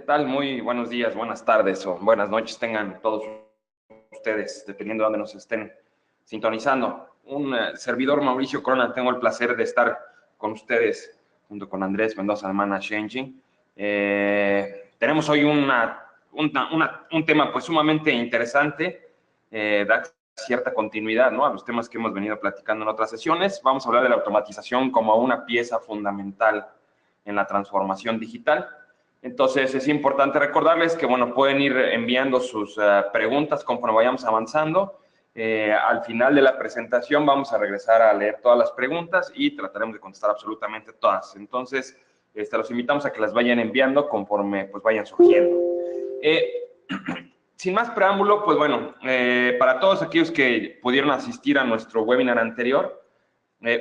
tal? Muy buenos días, buenas tardes o buenas noches tengan todos ustedes, dependiendo de dónde nos estén sintonizando. Un servidor Mauricio Corona, tengo el placer de estar con ustedes junto con Andrés Mendoza de Mana Changing. Tenemos hoy un tema pues sumamente interesante, da cierta continuidad, ¿no?, a los temas que hemos venido platicando en otras sesiones. Vamos a hablar de la automatización como una pieza fundamental en la transformación digital. Entonces, es importante recordarles que, bueno, pueden ir enviando sus preguntas conforme vayamos avanzando. Al final de la presentación vamos a regresar a leer todas las preguntas y trataremos de contestar absolutamente todas. Entonces, los invitamos a que las vayan enviando conforme pues vayan surgiendo. Sin más preámbulo, pues bueno, para todos aquellos que pudieron asistir a nuestro webinar anterior,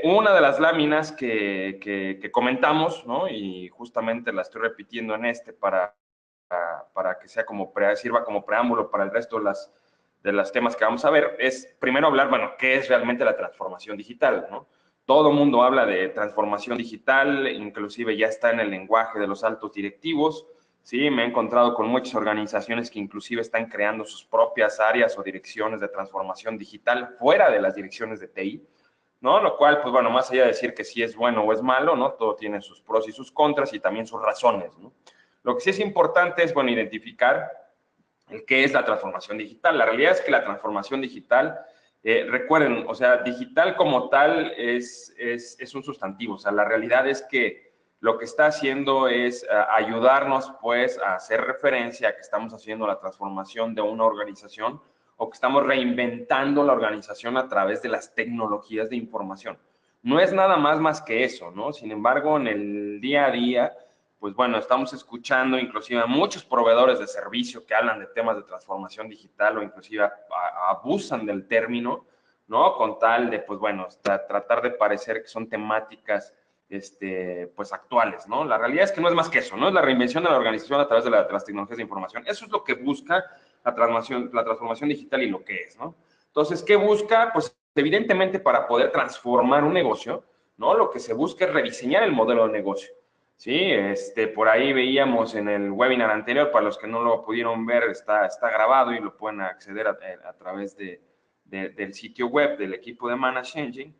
una de las láminas que comentamos, ¿no?, y justamente la estoy repitiendo en para que sea sirva como preámbulo para el resto de los temas que vamos a ver, es primero hablar, bueno, ¿qué es realmente la transformación digital?, ¿no? Todo el mundo habla de transformación digital, inclusive ya está en el lenguaje de los altos directivos. Sí, me he encontrado con muchas organizaciones que inclusive están creando sus propias áreas o direcciones de transformación digital fuera de las direcciones de TI, ¿no? Lo cual, pues bueno, más allá de decir que si es bueno o es malo, ¿no?, todo tiene sus pros y sus contras y también sus razones, ¿no? Lo que sí es importante es, bueno, identificar qué es la transformación digital. La realidad es que la transformación digital, recuerden, o sea, digital como tal es un sustantivo. O sea, la realidad es que lo que está haciendo es ayudarnos, pues, a hacer referencia a que estamos haciendo la transformación de una organización o que estamos reinventando la organización a través de las tecnologías de información. No es nada más que eso, ¿no? Sin embargo, en el día a día, pues bueno, estamos escuchando inclusive a muchos proveedores de servicio que hablan de temas de transformación digital o inclusive abusan del término, ¿no?, con tal de, pues bueno, tratar de parecer que son temáticas pues actuales, ¿no? La realidad es que no es más que eso, ¿no? Es la reinvención de la organización a través de las tecnologías de información. Eso es lo que busca la transformación digital y lo que es, ¿no? Entonces, ¿qué busca? Pues evidentemente para poder transformar un negocio, ¿no?, lo que se busca es rediseñar el modelo de negocio. Sí, por ahí veíamos en el webinar anterior, para los que no lo pudieron ver, está grabado y lo pueden acceder a través del sitio web del equipo de Mana Changing.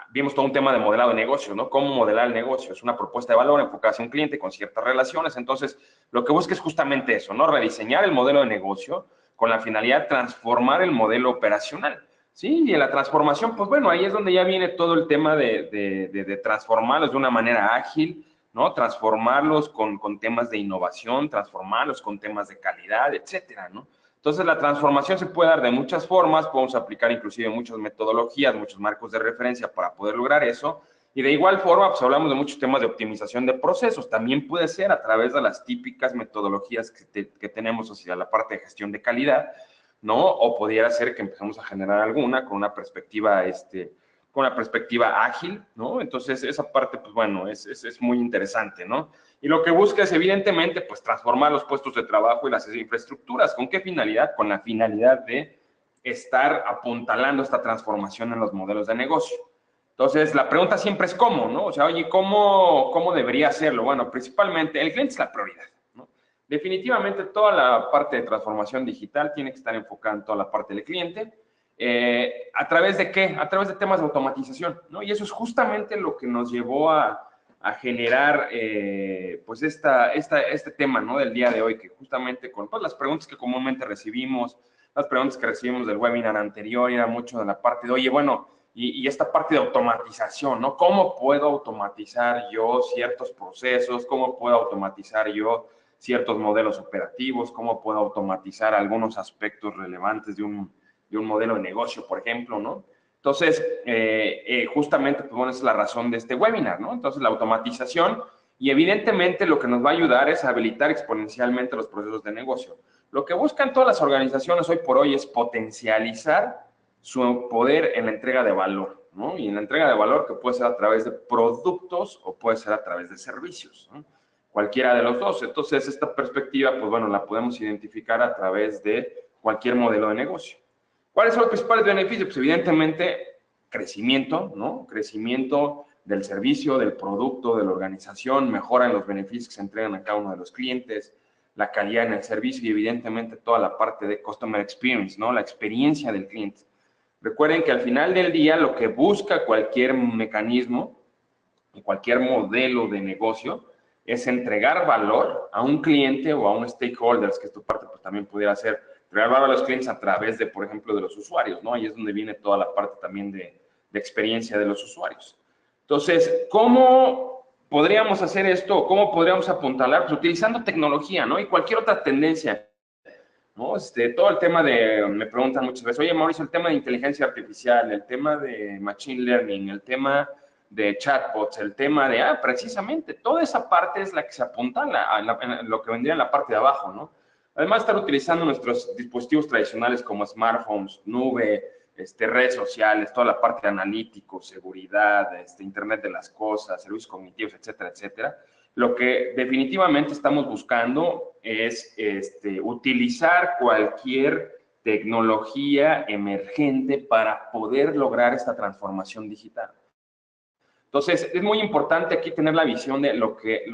Vimos todo un tema de modelado de negocio, ¿no? Cómo modelar el negocio. Es una propuesta de valor enfocada hacia un cliente con ciertas relaciones. Entonces, lo que busca es justamente eso, ¿no? Rediseñar el modelo de negocio con la finalidad de transformar el modelo operacional. Sí, y en la transformación, pues bueno, ahí es donde ya viene todo el tema de transformarlos de una manera ágil, ¿no? Transformarlos con temas de innovación, transformarlos con temas de calidad, etcétera, ¿no? Entonces, la transformación se puede dar de muchas formas, podemos aplicar inclusive muchas metodologías, muchos marcos de referencia para poder lograr eso, y de igual forma, pues hablamos de muchos temas de optimización de procesos, también puede ser a través de las típicas metodologías que tenemos hacia la parte de gestión de calidad, ¿no? O pudiera ser que empecemos a generar alguna con una perspectiva, ágil, ¿no? Entonces, esa parte, pues bueno, es muy interesante, ¿no? Y lo que busca es, evidentemente, pues transformar los puestos de trabajo y las infraestructuras. ¿Con qué finalidad? Con la finalidad de estar apuntalando esta transformación en los modelos de negocio. Entonces, la pregunta siempre es cómo, ¿no? O sea, oye, ¿cómo debería hacerlo? Bueno, principalmente, el cliente es la prioridad, ¿no? Definitivamente, toda la parte de transformación digital tiene que estar enfocada en toda la parte del cliente. ¿A través de qué? A través de temas de automatización, ¿no? Y eso es justamente lo que nos llevó a generar, pues, este tema, ¿no?, del día de hoy, que justamente con todas las preguntas que comúnmente recibimos, las preguntas que recibimos del webinar anterior, era mucho de la parte de, oye, bueno, y esta parte de automatización, ¿no? ¿Cómo puedo automatizar yo ciertos procesos? ¿Cómo puedo automatizar yo ciertos modelos operativos? ¿Cómo puedo automatizar algunos aspectos relevantes de un modelo de negocio, por ejemplo, ¿no? Entonces, justamente, pues bueno, esa es la razón de este webinar, ¿no? Entonces, la automatización, y evidentemente lo que nos va a ayudar es a habilitar exponencialmente los procesos de negocio. Lo que buscan todas las organizaciones hoy por hoy es potencializar su poder en la entrega de valor, ¿no? Y en la entrega de valor que puede ser a través de productos o puede ser a través de servicios, ¿no? Cualquiera de los dos. Entonces, esta perspectiva, pues bueno, la podemos identificar a través de cualquier modelo de negocio. ¿Cuáles son los principales beneficios? Pues evidentemente, crecimiento, ¿no? Crecimiento del servicio, del producto, de la organización, mejoran los beneficios que se entregan a cada uno de los clientes, la calidad en el servicio y evidentemente toda la parte de customer experience, ¿no? La experiencia del cliente. Recuerden que al final del día lo que busca cualquier mecanismo, cualquier modelo de negocio, es entregar valor a un cliente o a un stakeholders, que tu parte pues, también pudiera ser entregar valor a los clientes a través de, por ejemplo, de los usuarios, ¿no? Ahí es donde viene toda la parte también de experiencia de los usuarios. Entonces, ¿cómo podríamos hacer esto? ¿Cómo podríamos apuntalar? Pues utilizando tecnología, ¿no? Y cualquier otra tendencia, ¿no? Todo el tema de, me preguntan muchas veces, oye, Mauricio, el tema de inteligencia artificial, el tema de machine learning, el tema de chatbots, el tema de, precisamente, toda esa parte es la que se apuntala a lo que vendría en la parte de abajo, ¿no? Además, estar utilizando nuestros dispositivos tradicionales como smartphones, nube, redes sociales, toda la parte de analítico, seguridad, Internet de las cosas, servicios cognitivos, etcétera, etcétera. Lo que definitivamente estamos buscando es utilizar cualquier tecnología emergente para poder lograr esta transformación digital. Entonces, es muy importante aquí tener la visión de lo que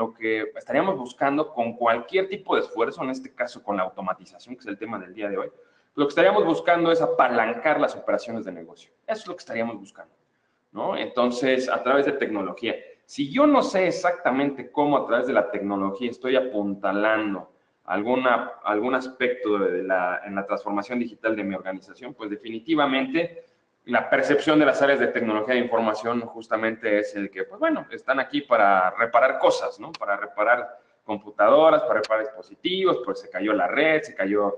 estaríamos buscando con cualquier tipo de esfuerzo, en este caso con la automatización, que es el tema del día de hoy. Lo que estaríamos buscando es apalancar las operaciones de negocio. Eso es lo que estaríamos buscando, ¿no? Entonces, a través de tecnología. Si yo no sé exactamente cómo a través de la tecnología estoy apuntalando algún aspecto en la transformación digital de mi organización, pues definitivamente la percepción de las áreas de tecnología de información justamente es el que, pues bueno, están aquí para reparar cosas, ¿no? Para reparar computadoras, para reparar dispositivos, pues se cayó la red, se cayó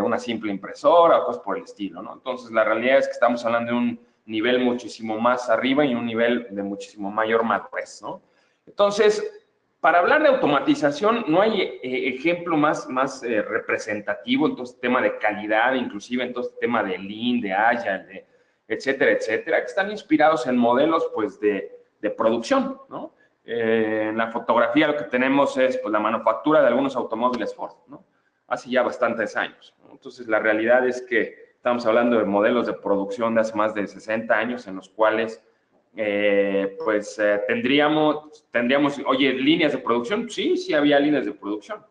una simple impresora o cosas por el estilo, ¿no? Entonces, la realidad es que estamos hablando de un nivel muchísimo más arriba y un nivel de muchísimo mayor madurez, ¿no? Entonces, para hablar de automatización, no hay ejemplo más representativo en todo este tema de calidad, inclusive en todo este tema de Lean, de Agile, etcétera, etcétera, que están inspirados en modelos, pues, de producción, ¿no? En la fotografía lo que tenemos es, pues, la manufactura de algunos automóviles Ford, ¿no? Hace ya bastantes años, ¿no? Entonces, la realidad es que estamos hablando de modelos de producción de hace más de 60 años en los cuales tendríamos, oye, líneas de producción. Sí había líneas de producción.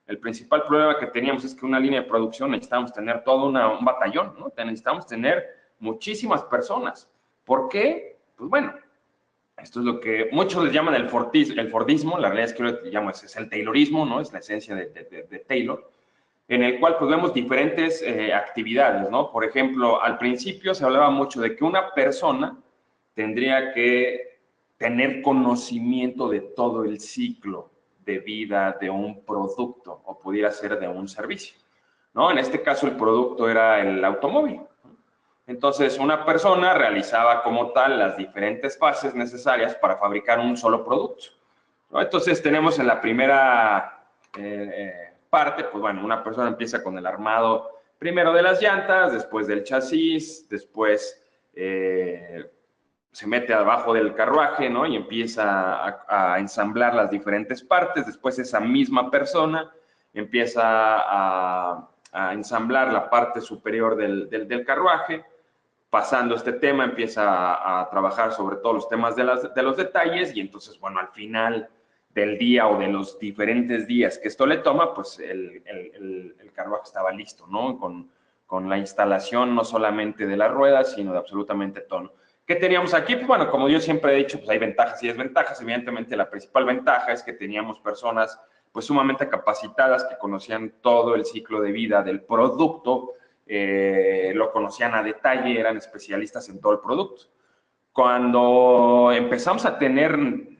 El principal problema que teníamos es que una línea de producción necesitábamos tener todo un batallón, ¿no? Necesitábamos tener muchísimas personas. ¿Por qué? Pues bueno, esto es lo que muchos les llaman el Fordismo, la realidad es que yo le llamo, es el Taylorismo, ¿no? Es la esencia de Taylor, en el cual pues vemos diferentes actividades, ¿no? Por ejemplo, al principio se hablaba mucho de que una persona tendría que tener conocimiento de todo el ciclo de vida de un producto o pudiera ser de un servicio, ¿no? En este caso el producto era el automóvil. Entonces una persona realizaba como tal las diferentes fases necesarias para fabricar un solo producto, ¿no? Entonces tenemos en la primera parte, pues bueno, una persona empieza con el armado primero de las llantas, después del chasis, después se mete abajo del carruaje, ¿no? Y empieza a ensamblar las diferentes partes. Después esa misma persona empieza a ensamblar la parte superior del carruaje. Pasando este tema, empieza a trabajar sobre todos los temas de los detalles y entonces, bueno, al final del día o de los diferentes días que esto le toma, pues el carruaje estaba listo, ¿no? Con la instalación no solamente de las ruedas, sino de absolutamente todo. ¿Qué teníamos aquí? Pues bueno, como yo siempre he dicho, pues hay ventajas y desventajas. Evidentemente, la principal ventaja es que teníamos personas pues sumamente capacitadas que conocían todo el ciclo de vida del producto, lo conocían a detalle, eran especialistas en todo el producto. Cuando empezamos a tener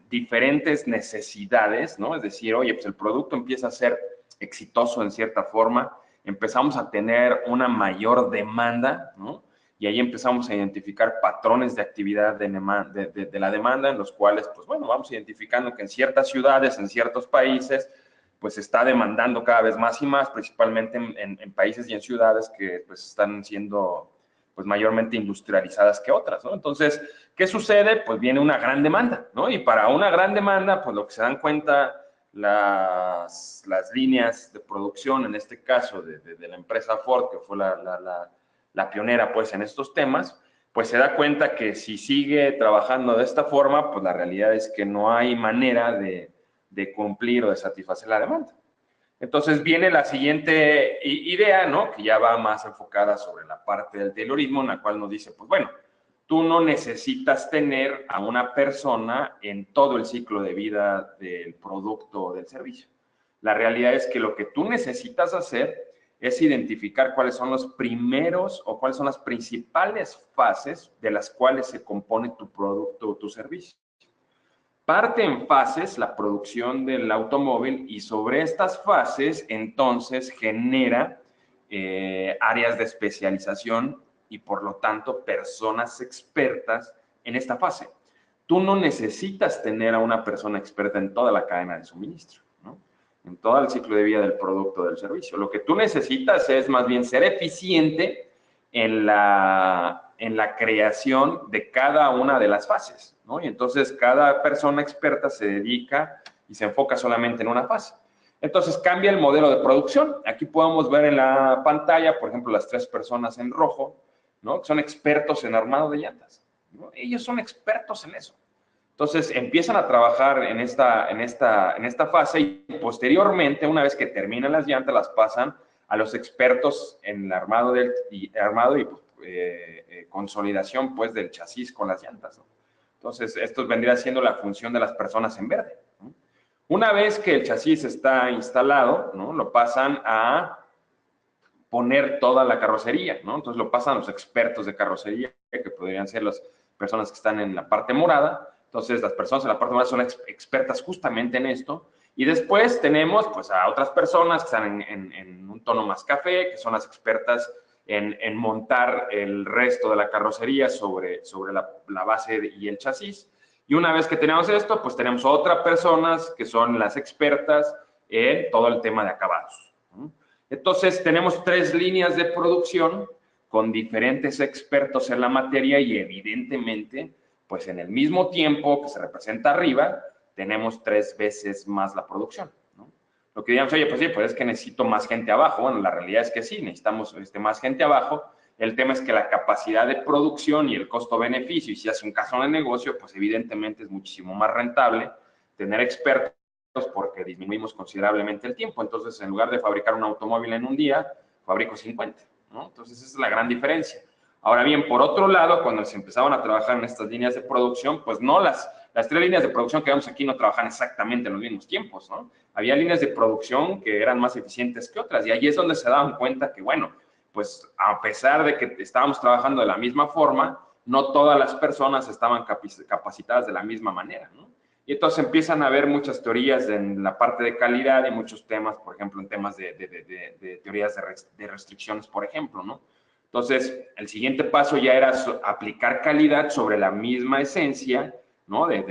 diferentes necesidades, ¿no? Es decir, oye, pues el producto empieza a ser exitoso en cierta forma, empezamos a tener una mayor demanda, ¿no? Y ahí empezamos a identificar patrones de actividad de la demanda en los cuales, pues bueno, vamos identificando que en ciertas ciudades, en ciertos países, pues se está demandando cada vez más y más, principalmente en países y en ciudades que pues están siendo pues mayormente industrializadas que otras, ¿no? Entonces, ¿qué sucede? Pues viene una gran demanda, ¿no? Y para una gran demanda, pues lo que se dan cuenta las líneas de producción, en este caso de la empresa Ford, que fue la pionera pues en estos temas, pues se da cuenta que si sigue trabajando de esta forma, pues la realidad es que no hay manera de cumplir o de satisfacer la demanda. Entonces viene la siguiente idea, ¿no? Que ya va más enfocada sobre la parte del Taylorismo, en la cual nos dice, pues bueno, tú no necesitas tener a una persona en todo el ciclo de vida del producto o del servicio. La realidad es que lo que tú necesitas hacer es identificar cuáles son los primeros o cuáles son las principales fases de las cuales se compone tu producto o tu servicio. Parte en fases la producción del automóvil y sobre estas fases entonces genera áreas de especialización y por lo tanto personas expertas en esta fase. Tú no necesitas tener a una persona experta en toda la cadena de suministro, ¿no? En todo el ciclo de vida del producto o del servicio. Lo que tú necesitas es más bien ser eficiente en la creación de cada una de las fases, ¿no? Y entonces cada persona experta se dedica y se enfoca solamente en una fase. Entonces cambia el modelo de producción. Aquí podemos ver en la pantalla, por ejemplo, las 3 personas en rojo, ¿no? Que son expertos en armado de llantas, ¿no? Ellos son expertos en eso. Entonces empiezan a trabajar en esta fase y posteriormente, una vez que terminan las llantas, las pasan a los expertos en el armado y consolidación pues del chasis con las llantas, ¿no? Entonces, esto vendría siendo la función de las personas en verde, ¿no? Una vez que el chasis está instalado, ¿no? Lo pasan a poner toda la carrocería, ¿no? Entonces lo pasan a los expertos de carrocería, que podrían ser las personas que están en la parte morada. Entonces las personas en la parte morada son expertas justamente en esto. Y después tenemos pues a otras personas que están en un tono más café, que son las expertas en montar el resto de la carrocería sobre la base y el chasis. Y una vez que tenemos esto, pues tenemos otras personas que son las expertas en todo el tema de acabados, ¿no? Entonces, tenemos 3 líneas de producción con diferentes expertos en la materia y evidentemente, pues en el mismo tiempo que se representa arriba, tenemos 3 veces más la producción, ¿no? Lo que digamos, oye, pues sí, pues es que necesito más gente abajo. Bueno, la realidad es que sí, necesitamos más gente abajo. El tema es que la capacidad de producción y el costo-beneficio, y si hace un caso de negocio, pues evidentemente es muchísimo más rentable tener expertos porque disminuimos considerablemente el tiempo. Entonces, en lugar de fabricar un automóvil en un día, fabrico 50, ¿no? Entonces, esa es la gran diferencia. Ahora bien, por otro lado, cuando se empezaban a trabajar en estas líneas de producción, pues no las 3 líneas de producción que vemos aquí no trabajan exactamente en los mismos tiempos, ¿no? Había líneas de producción que eran más eficientes que otras y ahí es donde se daban cuenta que, bueno, pues a pesar de que estábamos trabajando de la misma forma, no todas las personas estaban capacitadas de la misma manera, ¿no? Y entonces empiezan a haber muchas teorías en la parte de calidad y muchos temas, por ejemplo, en temas de teorías de restricciones, por ejemplo, ¿no? Entonces, el siguiente paso ya era aplicar calidad sobre la misma esencia, ¿no? De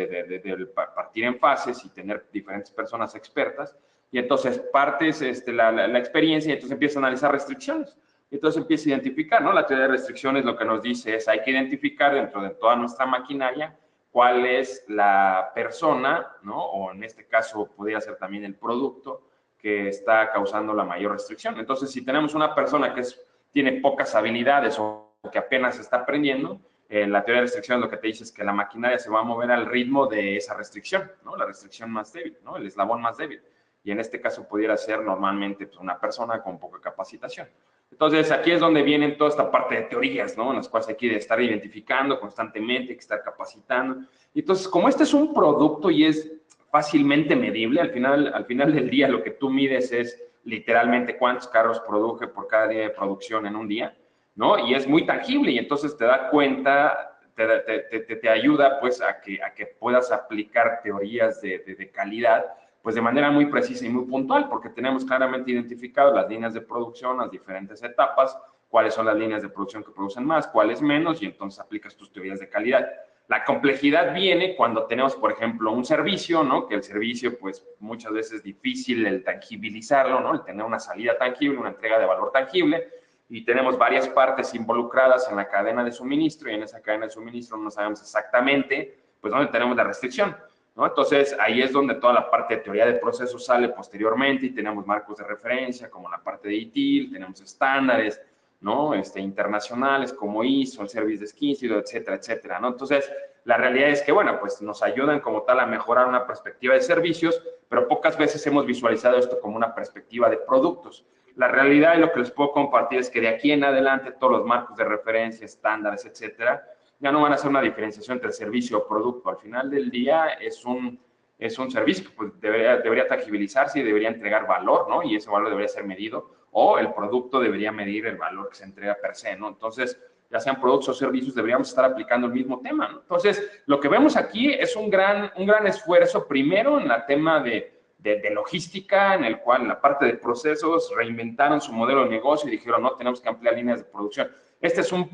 partir en fases y tener diferentes personas expertas. Y entonces partes la experiencia y entonces empieza a analizar restricciones. Y entonces empieza a identificar, ¿no? La teoría de restricciones lo que nos dice es hay que identificar dentro de toda nuestra maquinaria cuál es la persona, ¿no? O en este caso podría ser también el producto que está causando la mayor restricción. Entonces, si tenemos una persona que tiene pocas habilidades o que apenas está aprendiendo, la teoría de restricción lo que te dice es que la maquinaria se va a mover al ritmo de esa restricción, ¿no? La restricción más débil, ¿no? El eslabón más débil. Y en este caso pudiera ser normalmente pues, una persona con poca capacitación. Entonces, aquí es donde vienen toda esta parte de teorías, ¿no? En las cuales hay que estar identificando constantemente, hay que estar capacitando. Y entonces, como este es un producto y es fácilmente medible, al final del día lo que tú mides es literalmente cuántos carros produje por cada día de producción en un día, ¿no? Y es muy tangible y entonces te da cuenta, te ayuda pues a que puedas aplicar teorías de calidad pues de manera muy precisa y muy puntual, porque tenemos claramente identificado las líneas de producción, las diferentes etapas, cuáles son las líneas de producción que producen más, cuáles menos, y entonces aplicas tus teorías de calidad. La complejidad viene cuando tenemos, por ejemplo, un servicio, ¿no? Que el servicio, pues, muchas veces es difícil el tangibilizarlo, ¿no? El tener una salida tangible, una entrega de valor tangible, y tenemos varias partes involucradas en la cadena de suministro, y en esa cadena de suministro no sabemos exactamente, pues, dónde tenemos la restricción, ¿no? Entonces, ahí es donde toda la parte de teoría de procesos sale posteriormente y tenemos marcos de referencia como la parte de ITIL, tenemos estándares, ¿no? Internacionales como ISO, el Service Desk Institute, etcétera, etcétera, ¿no? Entonces, la realidad es que, bueno, pues nos ayudan como tal a mejorar una perspectiva de servicios, pero pocas veces hemos visualizado esto como una perspectiva de productos. La realidad y lo que les puedo compartir es que de aquí en adelante todos los marcos de referencia, estándares, etcétera, ya no van a hacer una diferenciación entre servicio o producto. Al final del día es un servicio que pues, debería tangibilizarse y debería entregar valor, ¿no? Y ese valor debería ser medido, o el producto debería medir el valor que se entrega per se, ¿no? Entonces, ya sean productos o servicios, deberíamos estar aplicando el mismo tema, ¿no? Entonces, lo que vemos aquí es un gran esfuerzo, primero en el tema de logística, en el cual en la parte de procesos reinventaron su modelo de negocio y dijeron, no, tenemos que ampliar líneas de producción. Este es un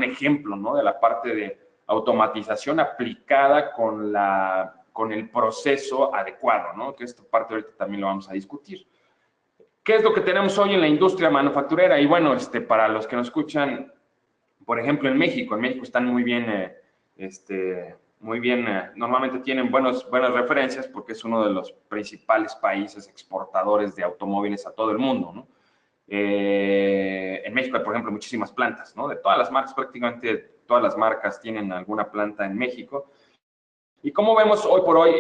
ejemplo, ¿no? De la parte de automatización aplicada con el proceso adecuado, ¿no? Que esta parte ahorita también lo vamos a discutir. ¿Qué es lo que tenemos hoy en la industria manufacturera? Y bueno, para los que nos escuchan, por ejemplo, en México están muy bien, normalmente tienen buenas referencias porque es uno de los principales países exportadores de automóviles a todo el mundo, ¿no? En México hay, por ejemplo, muchísimas plantas, ¿no? De todas las marcas, prácticamente todas las marcas tienen alguna planta en México. Y como vemos hoy por hoy,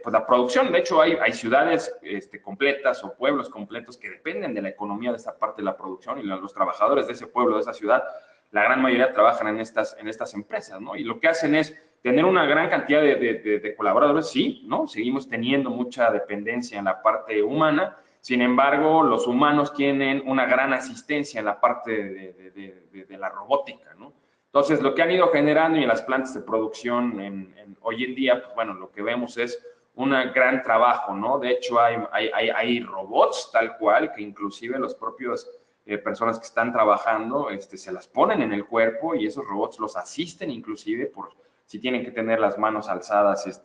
pues la producción, de hecho hay ciudades completas o pueblos completos que dependen de la economía de esta parte de la producción y los trabajadores de ese pueblo, de esa ciudad, la gran mayoría trabajan en estas empresas, ¿no? Y lo que hacen es tener una gran cantidad de colaboradores, sí, ¿no? Seguimos teniendo mucha dependencia en la parte humana, sin embargo, los humanos tienen una gran asistencia en la parte de la robótica, ¿no? Entonces, lo que han ido generando y en las plantas de producción hoy en día, pues bueno, lo que vemos es un gran trabajo, ¿no? De hecho, hay robots tal cual que inclusive los propios personas que están trabajando se las ponen en el cuerpo y esos robots los asisten inclusive por si tienen que tener las manos alzadas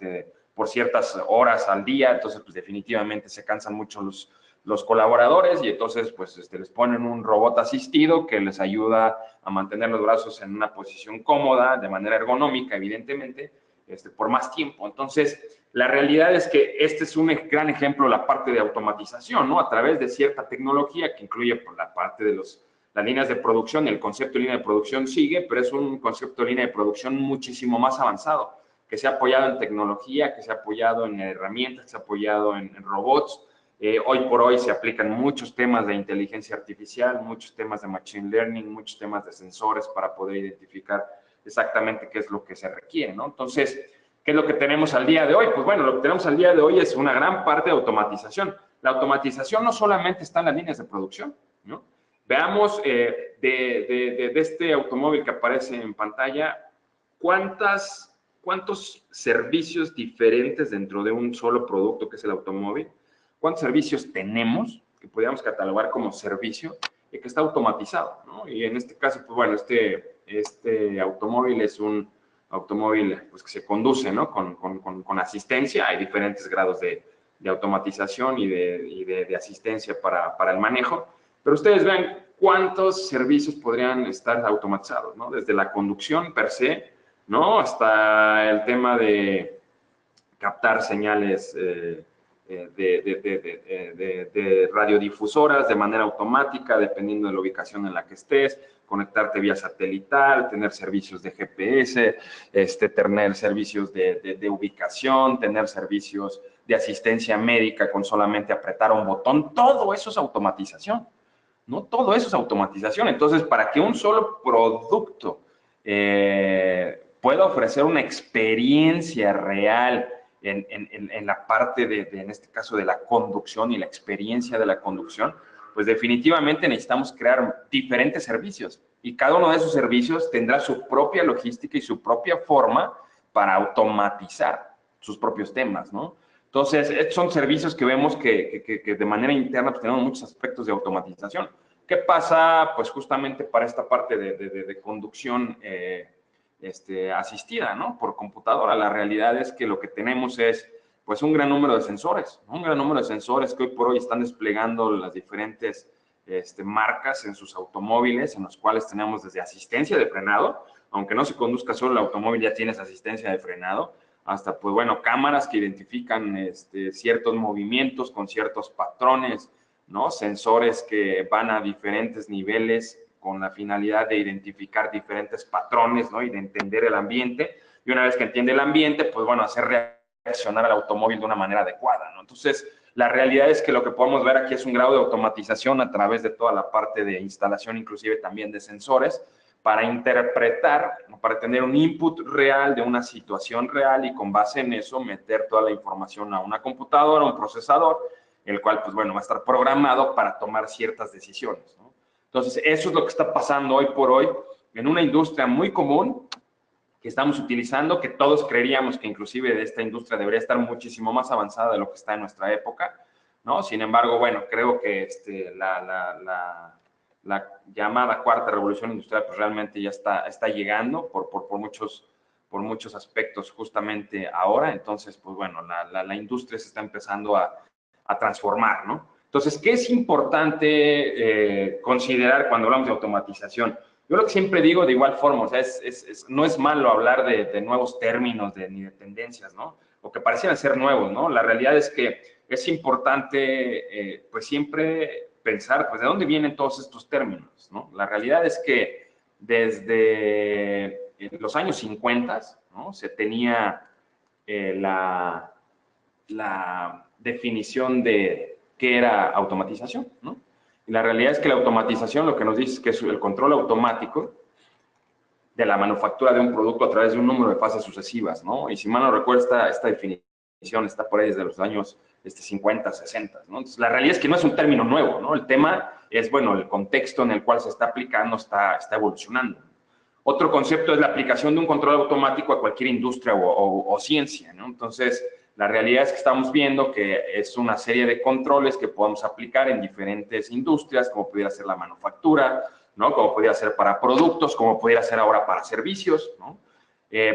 por ciertas horas al día, entonces pues definitivamente se cansan mucho los colaboradores y entonces pues les ponen un robot asistido que les ayuda a mantener los brazos en una posición cómoda, de manera ergonómica, evidentemente, por más tiempo. Entonces, la realidad es que este es un gran ejemplo de la parte de automatización, ¿no? A través de cierta tecnología que incluye por la parte de las líneas de producción, el concepto de línea de producción sigue, pero es un concepto de línea de producción muchísimo más avanzado, que se ha apoyado en tecnología, que se ha apoyado en herramientas, que se ha apoyado en robots. Hoy por hoy se aplican muchos temas de inteligencia artificial, muchos temas de machine learning, muchos temas de sensores para poder identificar exactamente qué es lo que se requiere, ¿no? Entonces, ¿qué es lo que tenemos al día de hoy? Pues bueno, lo que tenemos al día de hoy es una gran parte de automatización. La automatización no solamente está en las líneas de producción, ¿no? Veamos de este automóvil que aparece en pantalla, ¿cuántos servicios diferentes dentro de un solo producto que es el automóvil? ¿Cuántos servicios tenemos que podríamos catalogar como servicio y que está automatizado, ¿no? Y en este caso, pues bueno, este automóvil es un automóvil pues, que se conduce, ¿no? Con asistencia. Hay diferentes grados de automatización y de asistencia para el manejo. Pero ustedes vean cuántos servicios podrían estar automatizados, ¿no? Desde la conducción per se, ¿no? Hasta el tema de captar señales de radiodifusoras de manera automática, dependiendo de la ubicación en la que estés, conectarte vía satelital, tener servicios de GPS, tener servicios de ubicación, tener servicios de asistencia médica con solamente apretar un botón. Todo eso es automatización, ¿no? Todo eso es automatización. Entonces, para que un solo producto pueda ofrecer una experiencia real en la parte en este caso, de la conducción y la experiencia de la conducción, pues definitivamente necesitamos crear diferentes servicios y cada uno de esos servicios tendrá su propia logística y su propia forma para automatizar sus propios temas, ¿no? Entonces, estos son servicios que vemos que de manera interna pues, tenemos muchos aspectos de automatización. ¿Qué pasa? Pues justamente para esta parte de conducción asistida, ¿no? Por computadora. La realidad es que lo que tenemos es, pues, un gran número de sensores, ¿no? Un gran número de sensores que hoy por hoy están desplegando las diferentes marcas en sus automóviles, en los cuales tenemos desde asistencia de frenado, aunque no se conduzca solo el automóvil, ya tienes asistencia de frenado, hasta, pues, bueno, cámaras que identifican ciertos movimientos con ciertos patrones ¿no? Sensores que van a diferentes niveles con la finalidad de identificar diferentes patrones, ¿no? Y de entender el ambiente. Y una vez que entiende el ambiente, pues bueno, hacer reaccionar al automóvil de una manera adecuada, ¿no? Entonces, la realidad es que lo que podemos ver aquí es un grado de automatización a través de toda la parte de instalación, inclusive también de sensores, para interpretar, para tener un input real de una situación real y con base en eso meter toda la información a una computadora, a un procesador, el cual, pues bueno, va a estar programado para tomar ciertas decisiones, ¿no? Entonces, eso es lo que está pasando hoy por hoy en una industria muy común que estamos utilizando, que todos creeríamos que inclusive de esta industria debería estar muchísimo más avanzada de lo que está en nuestra época, ¿no? Sin embargo, bueno, creo que la llamada cuarta revolución industrial pues realmente ya está llegando por muchos aspectos justamente ahora. Entonces, pues bueno, la industria se está empezando a transformar, ¿no? Entonces, ¿qué es importante considerar cuando hablamos de automatización? Yo lo que siempre digo de igual forma, o sea, no es malo hablar de nuevos términos ni de tendencias, ¿no? O que parecieran ser nuevos, ¿no? La realidad es que es importante, pues siempre pensar, pues, ¿de dónde vienen todos estos términos, no? La realidad es que desde los años 50, ¿no? Se tenía la definición de qué era automatización, ¿no? Y la realidad es que la automatización lo que nos dice es que es el control automático de la manufactura de un producto a través de un número de fases sucesivas, ¿no? Y si mal no recuerdo, esta definición está por ahí desde los años 50, 60, ¿no? Entonces, la realidad es que no es un término nuevo, ¿no? El tema es, bueno, el contexto en el cual se está aplicando está evolucionando. Otro concepto es la aplicación de un control automático a cualquier industria o ciencia, ¿no? Entonces, la realidad es que estamos viendo que es una serie de controles que podemos aplicar en diferentes industrias, como pudiera ser la manufactura, ¿no? Como pudiera ser para productos, como pudiera ser ahora para servicios, ¿no?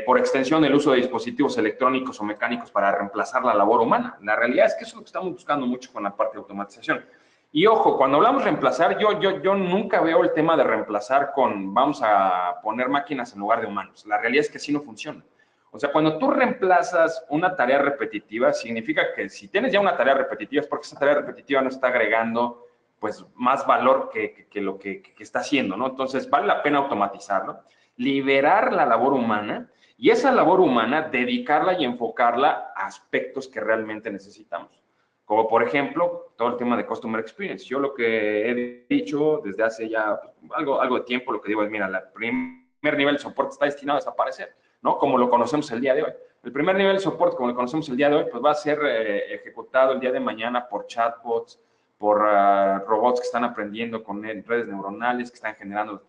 Por extensión, el uso de dispositivos electrónicos o mecánicos para reemplazar la labor humana. La realidad es que eso es lo que estamos buscando mucho con la parte de automatización. Y ojo, cuando hablamos de reemplazar, yo nunca veo el tema de reemplazar con vamos a poner máquinas en lugar de humanos. La realidad es que así no funciona. O sea, cuando tú reemplazas una tarea repetitiva, significa que si tienes ya una tarea repetitiva es porque esa tarea repetitiva no está agregando pues más valor que lo que está haciendo, ¿no? Entonces, vale la pena automatizarlo, liberar la labor humana y esa labor humana dedicarla y enfocarla a aspectos que realmente necesitamos. Como por ejemplo, todo el tema de Customer Experience. Yo lo que he dicho desde hace ya algo de tiempo, lo que digo es, mira, el primer nivel de soporte está destinado a desaparecer, ¿no? Como lo conocemos el día de hoy. El primer nivel de soporte, como lo conocemos el día de hoy, pues va a ser ejecutado el día de mañana por chatbots, por robots que están aprendiendo con redes neuronales, que están generando los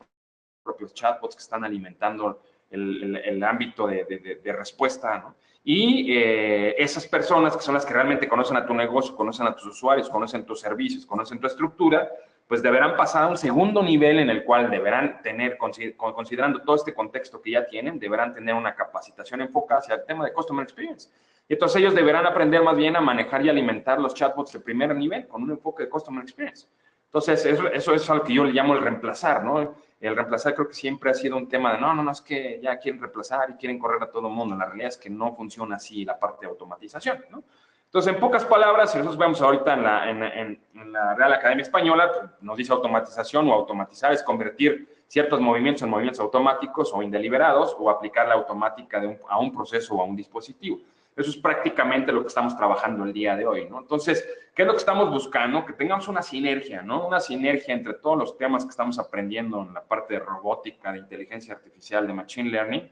propios chatbots, que están alimentando el ámbito de respuesta, ¿no? Y esas personas que son las que realmente conocen a tu negocio, conocen a tus usuarios, conocen tus servicios, conocen tu estructura, pues deberán pasar a un segundo nivel en el cual deberán tener, considerando todo este contexto que ya tienen, deberán tener una capacitación enfocada hacia el tema de Customer Experience. Y entonces ellos deberán aprender más bien a manejar y alimentar los chatbots de primer nivel con un enfoque de Customer Experience. Entonces, eso es algo que yo le llamo el reemplazar, ¿no? El reemplazar creo que siempre ha sido un tema de no, es que ya quieren reemplazar y quieren correr a todo el mundo. La realidad es que no funciona así la parte de automatización, ¿no? Entonces, en pocas palabras, si nosotros vemos ahorita en la Real Academia Española, pues, nos dice automatización o automatizar es convertir ciertos movimientos en movimientos automáticos o indeliberados o aplicar la automática a un proceso o a un dispositivo. Eso es prácticamente lo que estamos trabajando el día de hoy, ¿no? Entonces, ¿qué es lo que estamos buscando? Que tengamos una sinergia, ¿no? Una sinergia entre todos los temas que estamos aprendiendo en la parte de robótica, de inteligencia artificial, de machine learning,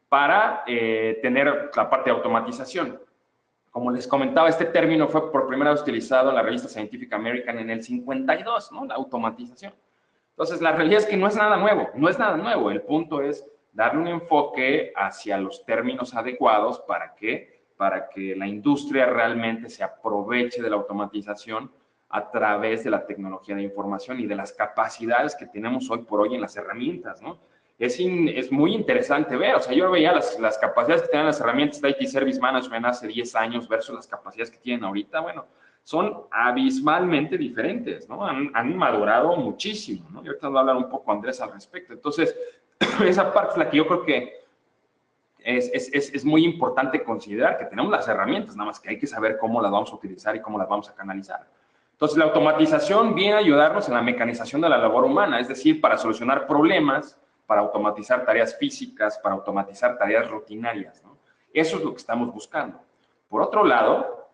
para tener la parte de automatización. Como les comentaba, este término fue por primera vez utilizado en la revista Scientific American en el 52, ¿no? La automatización. Entonces, la realidad es que no es nada nuevo, no es nada nuevo. El punto es darle un enfoque hacia los términos adecuados para que la industria realmente se aproveche de la automatización a través de la tecnología de información y de las capacidades que tenemos hoy por hoy en las herramientas, ¿no? Es muy interesante ver, o sea, yo veía las capacidades que tenían las herramientas de IT Service Management hace 10 años versus las capacidades que tienen ahorita, bueno, son abismalmente diferentes, ¿no? Han madurado muchísimo, ¿no? Y ahorita nos va a hablar un poco Andrés al respecto. Entonces, esa parte es la que yo creo que es muy importante considerar, que tenemos las herramientas, nada más que hay que saber cómo las vamos a utilizar y cómo las vamos a canalizar. Entonces, la automatización viene a ayudarnos en la mecanización de la labor humana, es decir, para solucionar problemas, para automatizar tareas físicas, para automatizar tareas rutinarias, ¿no? Eso es lo que estamos buscando. Por otro lado,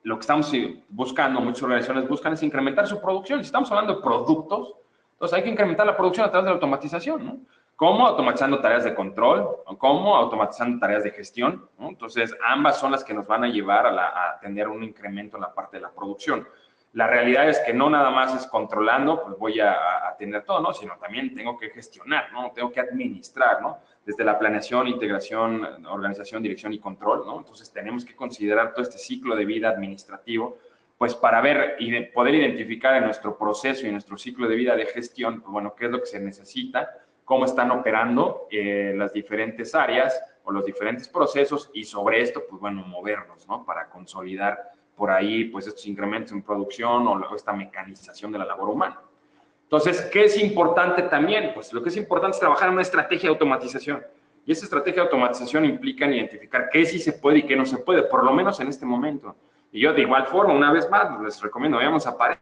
lo que estamos buscando, muchas organizaciones buscan es incrementar su producción. Si estamos hablando de productos, entonces hay que incrementar la producción a través de la automatización, ¿no? ¿Cómo? Automatizando tareas de control, ¿cómo? Automatizando tareas de gestión, ¿no? Entonces, ambas son las que nos van a llevar a tener un incremento en la parte de la producción. La realidad es que no nada más es controlando, pues voy a tener todo, ¿no? Sino también tengo que gestionar, ¿no? Tengo que administrar, ¿no? Desde la planeación, integración, organización, dirección y control, ¿no? Entonces tenemos que considerar todo este ciclo de vida administrativo, pues para ver y poder identificar en nuestro proceso y en nuestro ciclo de vida de gestión, pues bueno, qué es lo que se necesita, cómo están operando las diferentes áreas o los diferentes procesos y sobre esto, pues bueno, movernos, ¿no? Para consolidar por ahí, pues estos incrementos en producción o esta mecanización de la labor humana. Entonces, ¿qué es importante también? Pues lo que es importante es trabajar en una estrategia de automatización. Y esa estrategia de automatización implica identificar qué sí se puede y qué no se puede, por lo menos en este momento. Y yo de igual forma, una vez más, les recomiendo, vayamos a Pareto,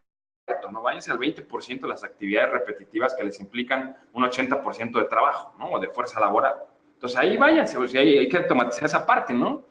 no váyanse al 20% de las actividades repetitivas que les implican un 80% de trabajo, ¿no? O de fuerza laboral. Entonces ahí váyanse, o sea, hay que automatizar esa parte, ¿no?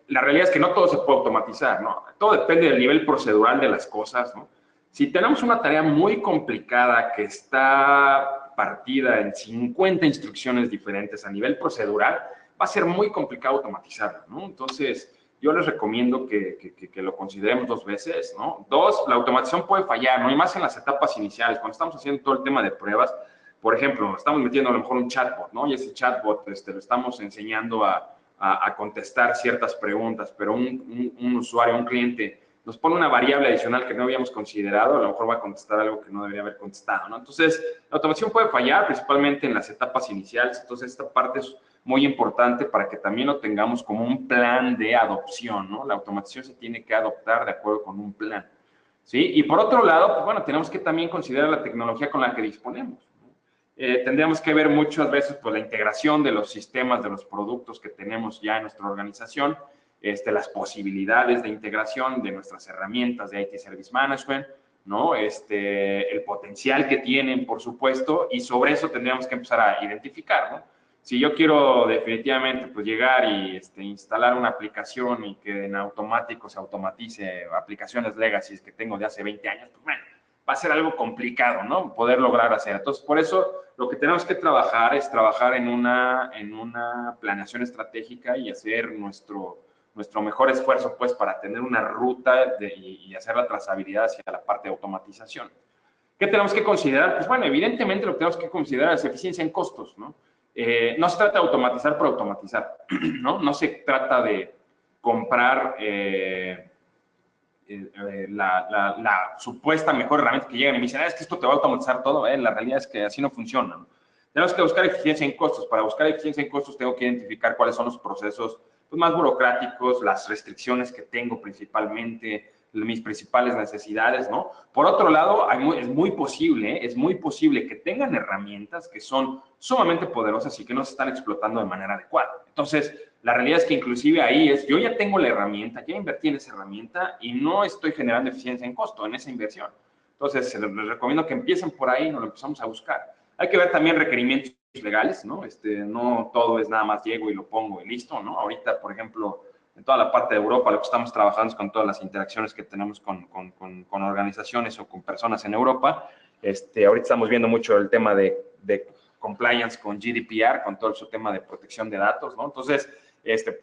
La realidad es que no todo se puede automatizar, ¿no? Todo depende del nivel procedural de las cosas, ¿no? Si tenemos una tarea muy complicada que está partida en 50 instrucciones diferentes a nivel procedural, va a ser muy complicado automatizarla, ¿no? Entonces, yo les recomiendo que lo consideremos dos veces, ¿no? Dos, la automatización puede fallar, ¿no? Y más en las etapas iniciales, cuando estamos haciendo todo el tema de pruebas, por ejemplo, estamos metiendo a lo mejor un chatbot, ¿no? Y ese chatbot lo estamos enseñando a contestar ciertas preguntas, pero un usuario, un cliente, nos pone una variable adicional que no habíamos considerado, a lo mejor va a contestar algo que no debería haber contestado, ¿no? Entonces, la automación puede fallar principalmente en las etapas iniciales, entonces esta parte es muy importante para que también lo tengamos como un plan de adopción, ¿no? La automatización se tiene que adoptar de acuerdo con un plan, ¿sí? Y por otro lado, pues bueno, tenemos que también considerar la tecnología con la que disponemos. Tendríamos que ver muchas veces pues, la integración de los sistemas, de los productos que tenemos ya en nuestra organización, las posibilidades de integración de nuestras herramientas de IT Service Management, ¿no? El potencial que tienen, por supuesto, y sobre eso tendríamos que empezar a identificar, ¿no? Si yo quiero definitivamente pues, llegar y instalar una aplicación y que en automático se automatice aplicaciones legacy que tengo de hace 20 años, pues bueno, va a ser algo complicado, ¿no? Poder lograr hacer. Entonces, por eso lo que tenemos que trabajar es trabajar en una planeación estratégica y hacer nuestro mejor esfuerzo, pues, para tener una ruta y hacer la trazabilidad hacia la parte de automatización. ¿Qué tenemos que considerar? Pues, bueno, evidentemente lo que tenemos que considerar es eficiencia en costos, ¿no? No se trata de automatizar por automatizar, ¿no? No se trata de comprar la supuesta mejor herramienta que llegan y me dicen, es que esto te va a automatizar todo. La realidad es que así no funciona, ¿no? Tenemos que buscar eficiencia en costos. Para buscar eficiencia en costos tengo que identificar cuáles son los procesos pues, más burocráticos, las restricciones que tengo principalmente, mis principales necesidades, ¿no? Por otro lado, es muy posible que tengan herramientas que son sumamente poderosas y que no se están explotando de manera adecuada. Entonces, la realidad es que inclusive ahí yo ya tengo la herramienta, ya invertí en esa herramienta y no estoy generando eficiencia en costo en esa inversión. Entonces, les recomiendo que empiecen por ahí y nos lo empezamos a buscar. Hay que ver también requerimientos legales, ¿no? No todo es nada más llego y lo pongo y listo, ¿no? Ahorita, por ejemplo, en toda la parte de Europa, lo que estamos trabajando es con todas las interacciones que tenemos con organizaciones o con personas en Europa. Ahorita estamos viendo mucho el tema de compliance con GDPR, con todo su tema de protección de datos, ¿no? Entonces,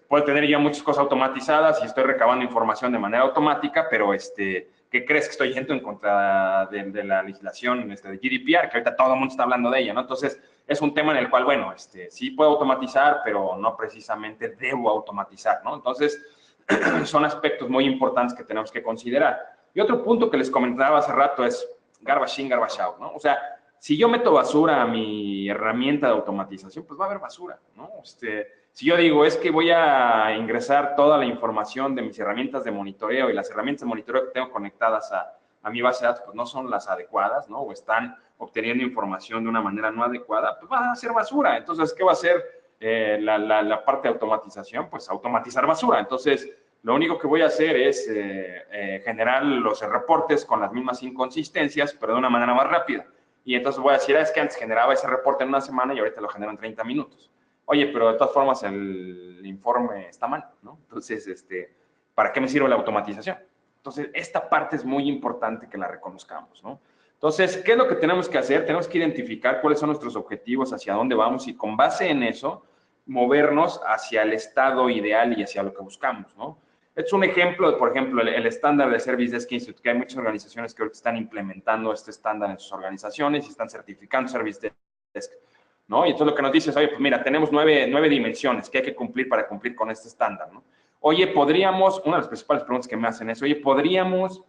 puedo tener ya muchas cosas automatizadas y estoy recabando información de manera automática, pero ¿qué crees que estoy yendo en contra de la legislación de GDPR? Que ahorita todo el mundo está hablando de ella, ¿no? Entonces, es un tema en el cual, bueno, sí puedo automatizar, pero no precisamente debo automatizar, ¿no? Entonces, son aspectos muy importantes que tenemos que considerar. Y otro punto que les comentaba hace rato es garbage in, garbage out, ¿no? O sea, si yo meto basura a mi herramienta de automatización, pues va a haber basura, ¿no? Si yo digo, es que voy a ingresar toda la información de mis herramientas de monitoreo y las herramientas de monitoreo que tengo conectadas a mi base de datos, pues no son las adecuadas, ¿no? O están obteniendo información de una manera no adecuada, pues va a ser basura. Entonces, ¿qué va a hacer la parte de automatización? Pues automatizar basura. Entonces, Lo único que voy a hacer es generar los reportes con las mismas inconsistencias, pero de una manera más rápida. Y entonces voy a decir, es que antes generaba ese reporte en una semana y ahorita lo genero en 30 minutos. Oye, pero de todas formas el informe está mal, ¿no? Entonces, ¿para qué me sirve la automatización? Entonces, esta parte es muy importante que la reconozcamos, ¿no? Entonces, ¿qué es lo que tenemos que hacer? Tenemos que identificar cuáles son nuestros objetivos, hacia dónde vamos y con base en eso, movernos hacia el estado ideal y hacia lo que buscamos, ¿no? Es un ejemplo de, por ejemplo, el estándar de Service Desk Institute, que hay muchas organizaciones que ahorita están implementando este estándar en sus organizaciones y están certificando Service Desk, ¿no? Y entonces lo que nos dice es, oye, pues mira, tenemos nueve dimensiones que hay que cumplir para cumplir con este estándar, ¿no? Oye, podríamos, una de las principales preguntas que me hacen es, oye, podríamos,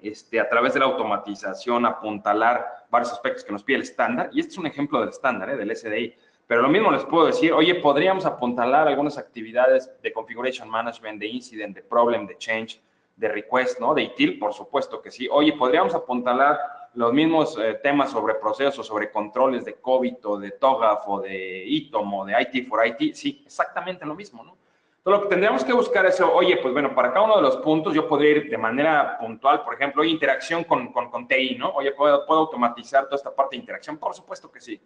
a través de la automatización, apuntalar varios aspectos que nos pide el estándar, y este es un ejemplo del estándar, del SDI, pero lo mismo les puedo decir, oye, podríamos apuntalar algunas actividades de configuration management, de incident, de problem, de change, de request, ¿no? De ITIL, por supuesto que sí. Oye, podríamos apuntalar los mismos temas sobre procesos, sobre controles de COVID o de TOGAF o de ITOM o de IT for IT. Sí, exactamente lo mismo, ¿no? Entonces, lo que tendríamos que buscar es, oye, pues bueno, para cada uno de los puntos yo podría ir de manera puntual, por ejemplo, interacción con TI, ¿no? Oye, ¿puedo automatizar toda esta parte de interacción? Por supuesto que sí,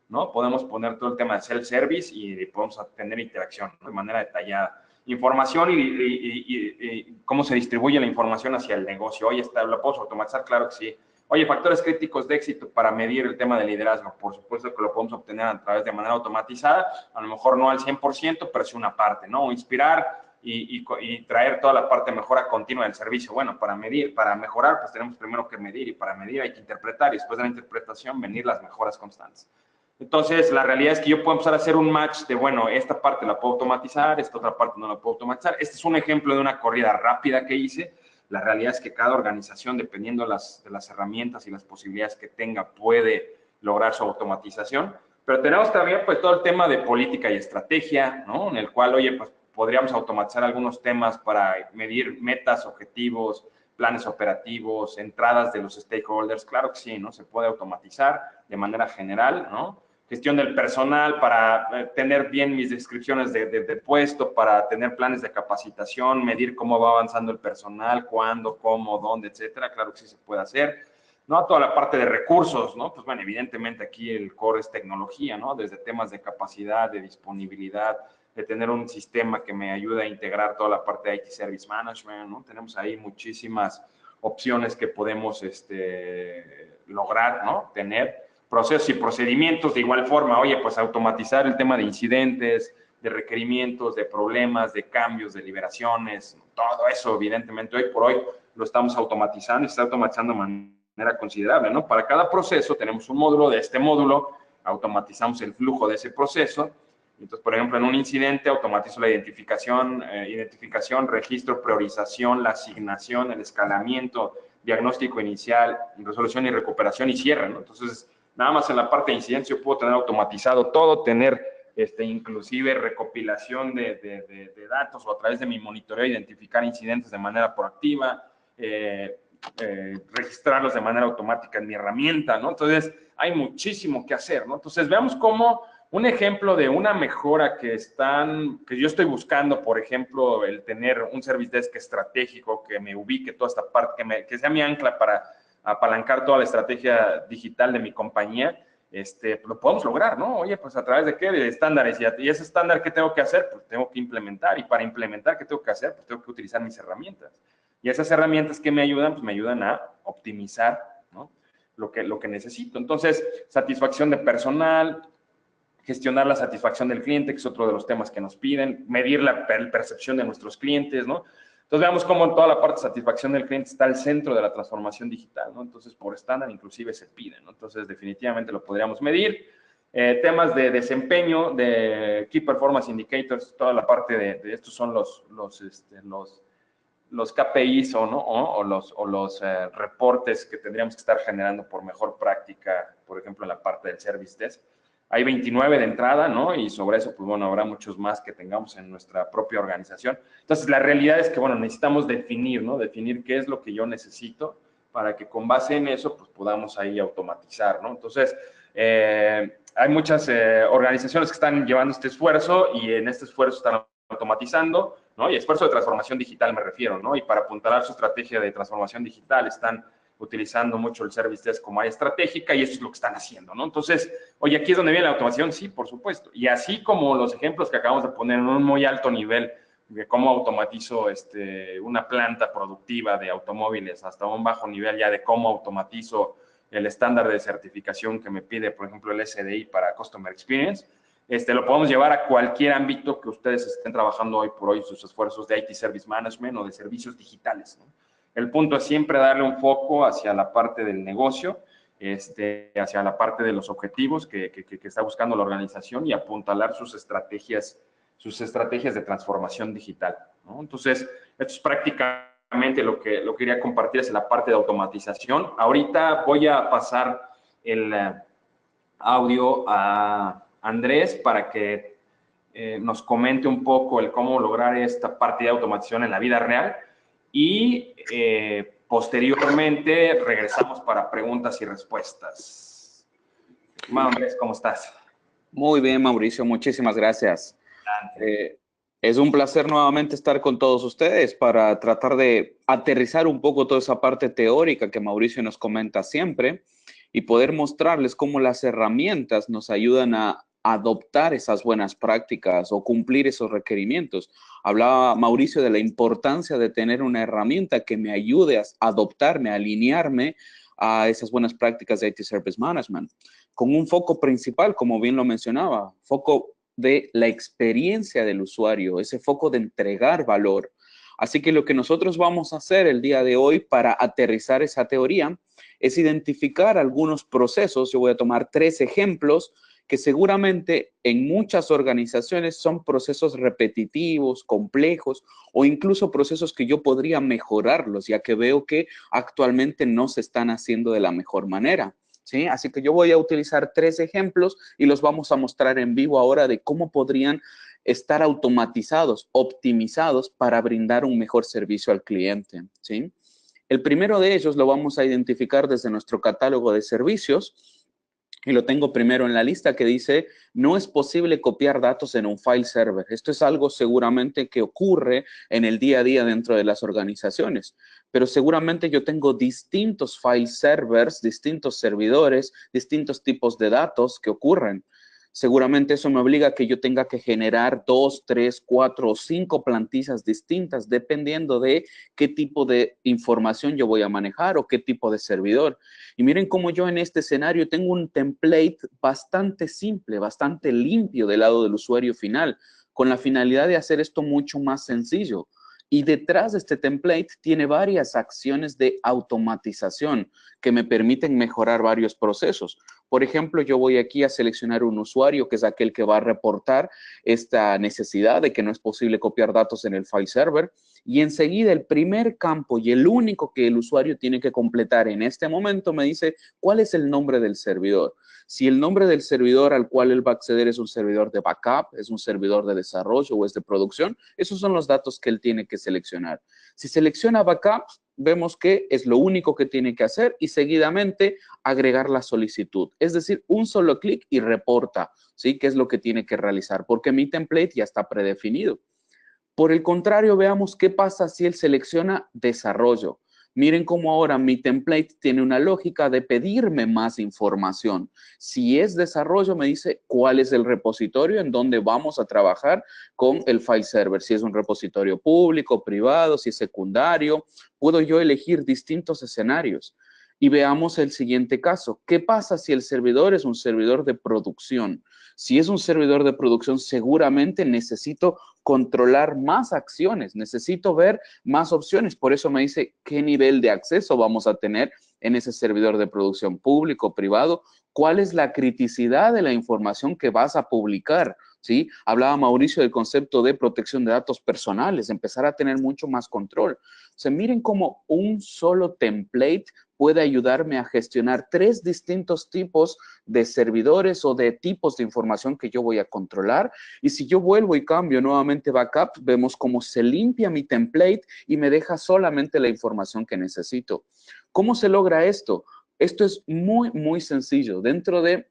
¿no? Podemos poner todo el tema de self-service y podemos tener interacción, ¿no? De manera detallada. Información y cómo se distribuye la información hacia el negocio. Oye, ¿lo puedo automatizar? Claro que sí. Oye, factores críticos de éxito para medir el tema de liderazgo. Por supuesto que lo podemos obtener a través de manera automatizada, a lo mejor no al 100%, pero sí una parte, ¿no? Inspirar y traer toda la parte de mejora continua del servicio. Bueno, para medir, para mejorar, pues tenemos primero que medir y para medir hay que interpretar y después de la interpretación venir las mejoras constantes. Entonces, la realidad es que yo puedo empezar a hacer un match de, bueno, esta parte la puedo automatizar, esta otra parte no la puedo automatizar. Este es un ejemplo de una corrida rápida que hice. La realidad es que cada organización, dependiendo de las herramientas y las posibilidades que tenga, puede lograr su automatización. Pero tenemos también, pues, todo el tema de política y estrategia, ¿no? En el cual, oye, pues, podríamos automatizar algunos temas para medir metas, objetivos, planes operativos, entradas de los stakeholders. Claro que sí, ¿no? Se puede automatizar de manera general, ¿no? Gestión del personal para tener bien mis descripciones de puesto, para tener planes de capacitación, medir cómo va avanzando el personal, cuándo, cómo, dónde, etcétera. Claro que sí se puede hacer, ¿no? Toda la parte de recursos, ¿no? Pues bueno, evidentemente aquí el core es tecnología, ¿no? Desde temas de capacidad, de disponibilidad, de tener un sistema que me ayude a integrar toda la parte de IT Service Management, ¿no? Tenemos ahí muchísimas opciones que podemos lograr, ¿no? Tener procesos y procedimientos de igual forma. Oye, pues automatizar el tema de incidentes, de requerimientos, de problemas, de cambios, de liberaciones, todo eso, evidentemente, hoy por hoy lo estamos automatizando y se está automatizando de manera considerable, ¿no? Para cada proceso tenemos un módulo, de este módulo automatizamos el flujo de ese proceso. Entonces, por ejemplo, en un incidente automatizo la identificación, registro, priorización, la asignación, el escalamiento, diagnóstico inicial, resolución y recuperación y cierre, ¿no? Entonces, nada más en la parte de incidencia yo puedo tener automatizado todo, tener inclusive recopilación de datos o a través de mi monitoreo identificar incidentes de manera proactiva, registrarlos de manera automática en mi herramienta, ¿no? Entonces, hay muchísimo que hacer, ¿no? Entonces, veamos cómo un ejemplo de una mejora que yo estoy buscando, por ejemplo, el tener un service desk estratégico que me ubique toda esta parte, que sea mi ancla para apalancar toda la estrategia digital de mi compañía, lo podemos lograr, ¿no? Oye, pues a través de qué, de estándares, y ese estándar, ¿qué tengo que hacer? Pues tengo que implementar, y para implementar, ¿qué tengo que hacer? Pues tengo que utilizar mis herramientas. Y esas herramientas que me ayudan, pues me ayudan a optimizar, ¿no? Lo que necesito. Entonces, satisfacción de personal, gestionar la satisfacción del cliente, que es otro de los temas que nos piden, medir la percepción de nuestros clientes, ¿no? Entonces, veamos cómo en toda la parte de satisfacción del cliente está el centro de la transformación digital, ¿no? Entonces, por estándar, inclusive se pide, ¿no? Entonces, definitivamente lo podríamos medir. Temas de desempeño, de Key Performance Indicators, toda la parte de estos son los KPIs o, ¿no? o los reportes que tendríamos que estar generando por mejor práctica, por ejemplo, en la parte del Service Desk. Hay 29 de entrada, ¿no? Y sobre eso, pues bueno, habrá muchos más que tengamos en nuestra propia organización. Entonces, la realidad es que, bueno, necesitamos definir, ¿no? Definir qué es lo que yo necesito para que con base en eso, pues podamos ahí automatizar, ¿no? Entonces, hay muchas organizaciones que están llevando este esfuerzo y en este esfuerzo están automatizando, ¿no? Y esfuerzo de transformación digital me refiero, ¿no? Y para apuntalar su estrategia de transformación digital están utilizando mucho el Service Desk como área estratégica y eso es lo que están haciendo, ¿no? Entonces, oye, ¿aquí es donde viene la automación? Sí, por supuesto. Y así como los ejemplos que acabamos de poner en un muy alto nivel de cómo automatizo una planta productiva de automóviles hasta un bajo nivel ya de cómo automatizo el estándar de certificación que me pide, por ejemplo, el SDI para Customer Experience, lo podemos llevar a cualquier ámbito que ustedes estén trabajando hoy por hoy, sus esfuerzos de IT Service Management o de servicios digitales, ¿no? El punto es siempre darle un foco hacia la parte del negocio, hacia la parte de los objetivos que está buscando la organización y apuntalar sus estrategias de transformación digital, ¿no? Entonces, esto es prácticamente lo que quería compartir, es la parte de automatización. Ahorita voy a pasar el audio a Andrés para que nos comente un poco el cómo lograr esta parte de automatización en la vida real y posteriormente regresamos para preguntas y respuestas. Estimado Andrés, ¿cómo estás? Muy bien, Mauricio, muchísimas gracias. Es un placer nuevamente estar con todos ustedes para tratar de aterrizar un poco toda esa parte teórica que Mauricio nos comenta siempre y poder mostrarles cómo las herramientas nos ayudan a adoptar esas buenas prácticas o cumplir esos requerimientos. Hablaba Mauricio de la importancia de tener una herramienta que me ayude a adoptarme, a alinearme a esas buenas prácticas de IT Service Management, con un foco principal, como bien lo mencionaba, foco de la experiencia del usuario, ese foco de entregar valor. Así que lo que nosotros vamos a hacer el día de hoy para aterrizar esa teoría es identificar algunos procesos. Yo voy a tomar 3 ejemplos que seguramente en muchas organizaciones son procesos repetitivos, complejos o incluso procesos que yo podría mejorarlos, ya que veo que actualmente no se están haciendo de la mejor manera. ¿Sí? Así que yo voy a utilizar 3 ejemplos y los vamos a mostrar en vivo ahora de cómo podrían estar automatizados, optimizados para brindar un mejor servicio al cliente. ¿Sí? El primero de ellos lo vamos a identificar desde nuestro catálogo de servicios y lo tengo primero en la lista que dice, no es posible copiar datos en un file server. Esto es algo seguramente que ocurre en el día a día dentro de las organizaciones, pero seguramente yo tengo distintos file servers, distintos servidores, distintos tipos de datos que ocurren. Seguramente eso me obliga a que yo tenga que generar 2, 3, 4 o 5 plantillas distintas dependiendo de qué tipo de información yo voy a manejar o qué tipo de servidor. Y miren cómo yo en este escenario tengo un template bastante simple, bastante limpio del lado del usuario final, con la finalidad de hacer esto mucho más sencillo. Y detrás de este template tiene varias acciones de automatización que me permiten mejorar varios procesos. Por ejemplo, yo voy aquí a seleccionar un usuario que es aquel que va a reportar esta necesidad de que no es posible copiar datos en el file server. Y enseguida el primer campo y el único que el usuario tiene que completar en este momento me dice cuál es el nombre del servidor. Si el nombre del servidor al cual él va a acceder es un servidor de backup, es un servidor de desarrollo o es de producción, esos son los datos que él tiene que seleccionar. Si selecciona backup, vemos que es lo único que tiene que hacer y seguidamente agregar la solicitud. Es decir, un solo clic y reporta, ¿sí? ¿Qué es lo que tiene que realizar? Porque mi template ya está predefinido. Por el contrario, veamos qué pasa si él selecciona desarrollo. Miren cómo ahora mi template tiene una lógica de pedirme más información. Si es desarrollo, me dice cuál es el repositorio en donde vamos a trabajar con el file server. Si es un repositorio público, privado, si es secundario, puedo yo elegir distintos escenarios. Y veamos el siguiente caso. ¿Qué pasa si el servidor es un servidor de producción? Si es un servidor de producción, seguramente necesito controlar más acciones, necesito ver más opciones. Por eso me dice qué nivel de acceso vamos a tener en ese servidor de producción público, privado, cuál es la criticidad de la información que vas a publicar. ¿Sí? Hablaba Mauricio del concepto de protección de datos personales, empezar a tener mucho más control. O sea, miren cómo un solo template puede ayudarme a gestionar 3 distintos tipos de servidores o de tipos de información que yo voy a controlar. Y si yo vuelvo y cambio nuevamente backup, vemos cómo se limpia mi template y me deja solamente la información que necesito. ¿Cómo se logra esto? Esto es muy, muy sencillo. Dentro de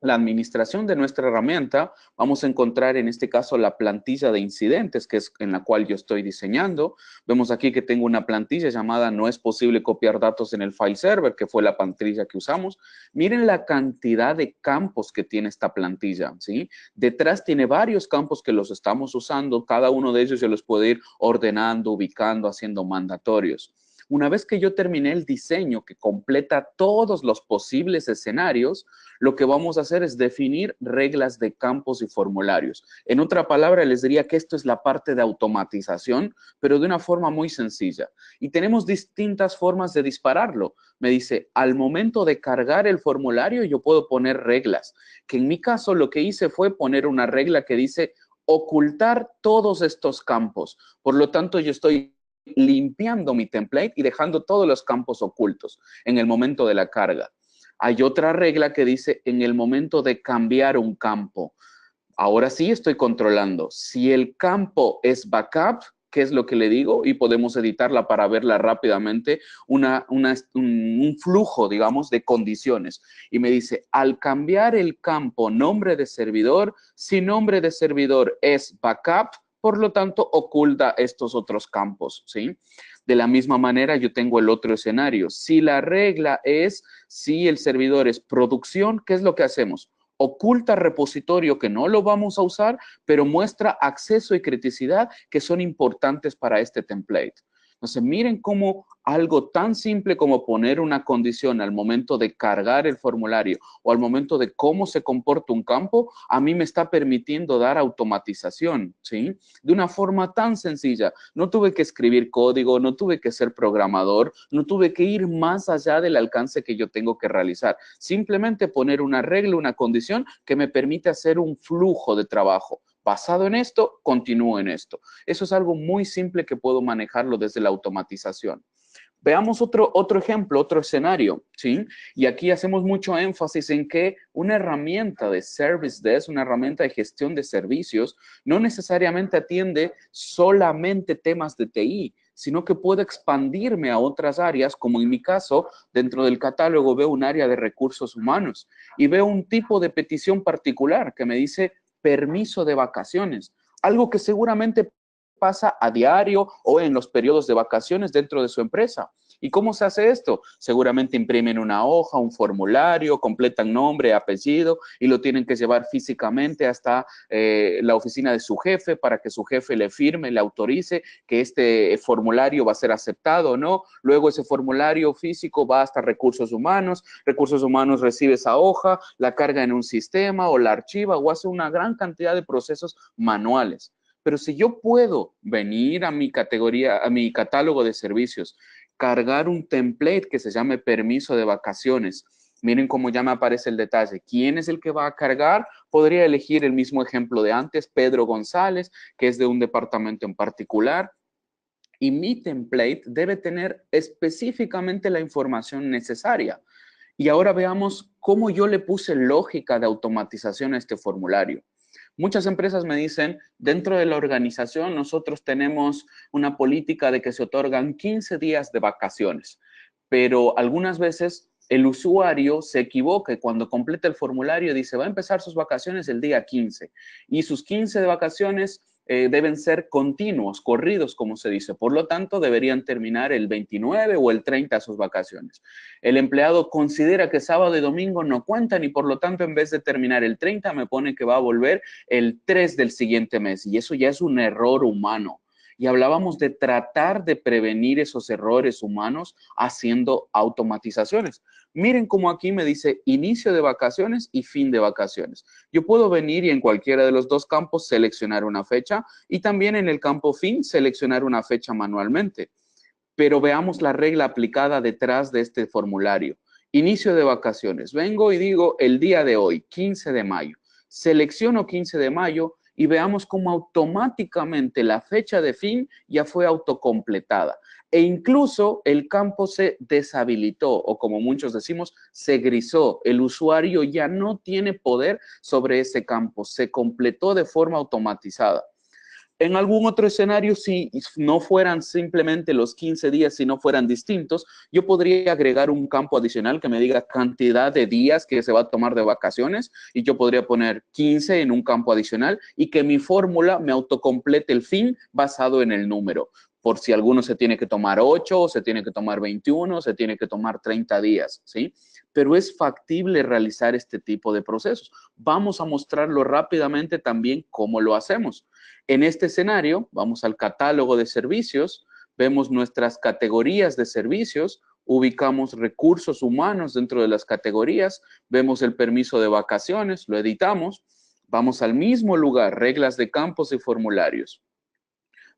la administración de nuestra herramienta, vamos a encontrar en este caso la plantilla de incidentes, que es en la cual yo estoy diseñando. Vemos aquí que tengo una plantilla llamada "No es posible copiar datos en el file server", que fue la plantilla que usamos. Miren la cantidad de campos que tiene esta plantilla, ¿sí? Detrás tiene varios campos que los estamos usando. Cada uno de ellos yo los puedo ir ordenando, ubicando, haciendo mandatorios. Una vez que yo terminé el diseño que completa todos los posibles escenarios, lo que vamos a hacer es definir reglas de campos y formularios. En otra palabra, les diría que esto es la parte de automatización, pero de una forma muy sencilla. Y tenemos distintas formas de dispararlo. Me dice, al momento de cargar el formulario, yo puedo poner reglas, que en mi caso lo que hice fue poner una regla que dice ocultar todos estos campos. Por lo tanto, yo estoy limpiando mi template y dejando todos los campos ocultos en el momento de la carga. Hay otra regla que dice en el momento de cambiar un campo. Ahora sí estoy controlando. Si el campo es backup, ¿qué es lo que le digo? Y podemos editarla para verla rápidamente, un flujo, digamos, de condiciones. Y me dice, al cambiar el campo nombre de servidor, si nombre de servidor es backup, por lo tanto, oculta estos otros campos, ¿sí? De la misma manera, yo tengo el otro escenario. Si la regla es, si el servidor es producción, ¿qué es lo que hacemos? Oculta repositorio que no lo vamos a usar, pero muestra acceso y criticidad que son importantes para este template. Entonces, miren cómo algo tan simple como poner una condición al momento de cargar el formulario o al momento de cómo se comporta un campo, a mí me está permitiendo dar automatización, ¿sí? De una forma tan sencilla. No tuve que escribir código, no tuve que ser programador, no tuve que ir más allá del alcance que yo tengo que realizar. Simplemente poner una regla, una condición que me permite hacer un flujo de trabajo. Basado en esto, continúo en esto. Eso es algo muy simple que puedo manejarlo desde la automatización. Veamos otro ejemplo, otro escenario, ¿sí? Y aquí hacemos mucho énfasis en que una herramienta de Service Desk, una herramienta de gestión de servicios, no necesariamente atiende solamente temas de TI, sino que puede expandirme a otras áreas, como en mi caso, dentro del catálogo veo un área de recursos humanos y veo un tipo de petición particular que me dice permiso de vacaciones, algo que seguramente pasa a diario o en los periodos de vacaciones dentro de su empresa. ¿Y cómo se hace esto? Seguramente imprimen una hoja, un formulario, completan nombre, apellido y lo tienen que llevar físicamente hasta la oficina de su jefe para que su jefe le firme, le autorice que este formulario va a ser aceptado o no. Luego ese formulario físico va hasta recursos humanos recibe esa hoja, la carga en un sistema o la archiva o hace una gran cantidad de procesos manuales. Pero si yo puedo venir a mi categoría, a mi catálogo de servicios, cargar un template que se llame permiso de vacaciones, miren cómo ya me aparece el detalle. ¿Quién es el que va a cargar? Podría elegir el mismo ejemplo de antes, Pedro González, que es de un departamento en particular. Y mi template debe tener específicamente la información necesaria. Y ahora veamos cómo yo le puse lógica de automatización a este formulario. Muchas empresas me dicen, dentro de la organización nosotros tenemos una política de que se otorgan 15 días de vacaciones, pero algunas veces el usuario se equivoca y cuando completa el formulario dice va a empezar sus vacaciones el día 15 y sus 15 de vacaciones deben ser continuos, corridos, como se dice. Por lo tanto, deberían terminar el 29 o el 30 sus vacaciones. El empleado considera que sábado y domingo no cuentan y por lo tanto, en vez de terminar el 30, me pone que va a volver el 3 del siguiente mes. Y eso ya es un error humano. Y hablábamos de tratar de prevenir esos errores humanos haciendo automatizaciones. Miren cómo aquí me dice inicio de vacaciones y fin de vacaciones. Yo puedo venir y en cualquiera de los dos campos seleccionar una fecha y también en el campo fin seleccionar una fecha manualmente. Pero veamos la regla aplicada detrás de este formulario. Inicio de vacaciones. Vengo y digo el día de hoy, 15 de mayo. Selecciono 15 de mayo y veamos cómo automáticamente la fecha de fin ya fue autocompletada. E incluso el campo se deshabilitó o como muchos decimos, se grisó. El usuario ya no tiene poder sobre ese campo, se completó de forma automatizada. En algún otro escenario, si no fueran simplemente los 15 días, si no fueran distintos, yo podría agregar un campo adicional que me diga cantidad de días que se va a tomar de vacaciones y yo podría poner 15 en un campo adicional y que mi fórmula me autocomplete el fin basado en el número. Por si alguno se tiene que tomar 8, o se tiene que tomar 21, se tiene que tomar 30 días, ¿sí? Pero es factible realizar este tipo de procesos. Vamos a mostrarlo rápidamente también cómo lo hacemos. En este escenario, vamos al catálogo de servicios, vemos nuestras categorías de servicios, ubicamos recursos humanos dentro de las categorías, vemos el permiso de vacaciones, lo editamos, vamos al mismo lugar, reglas de campos y formularios.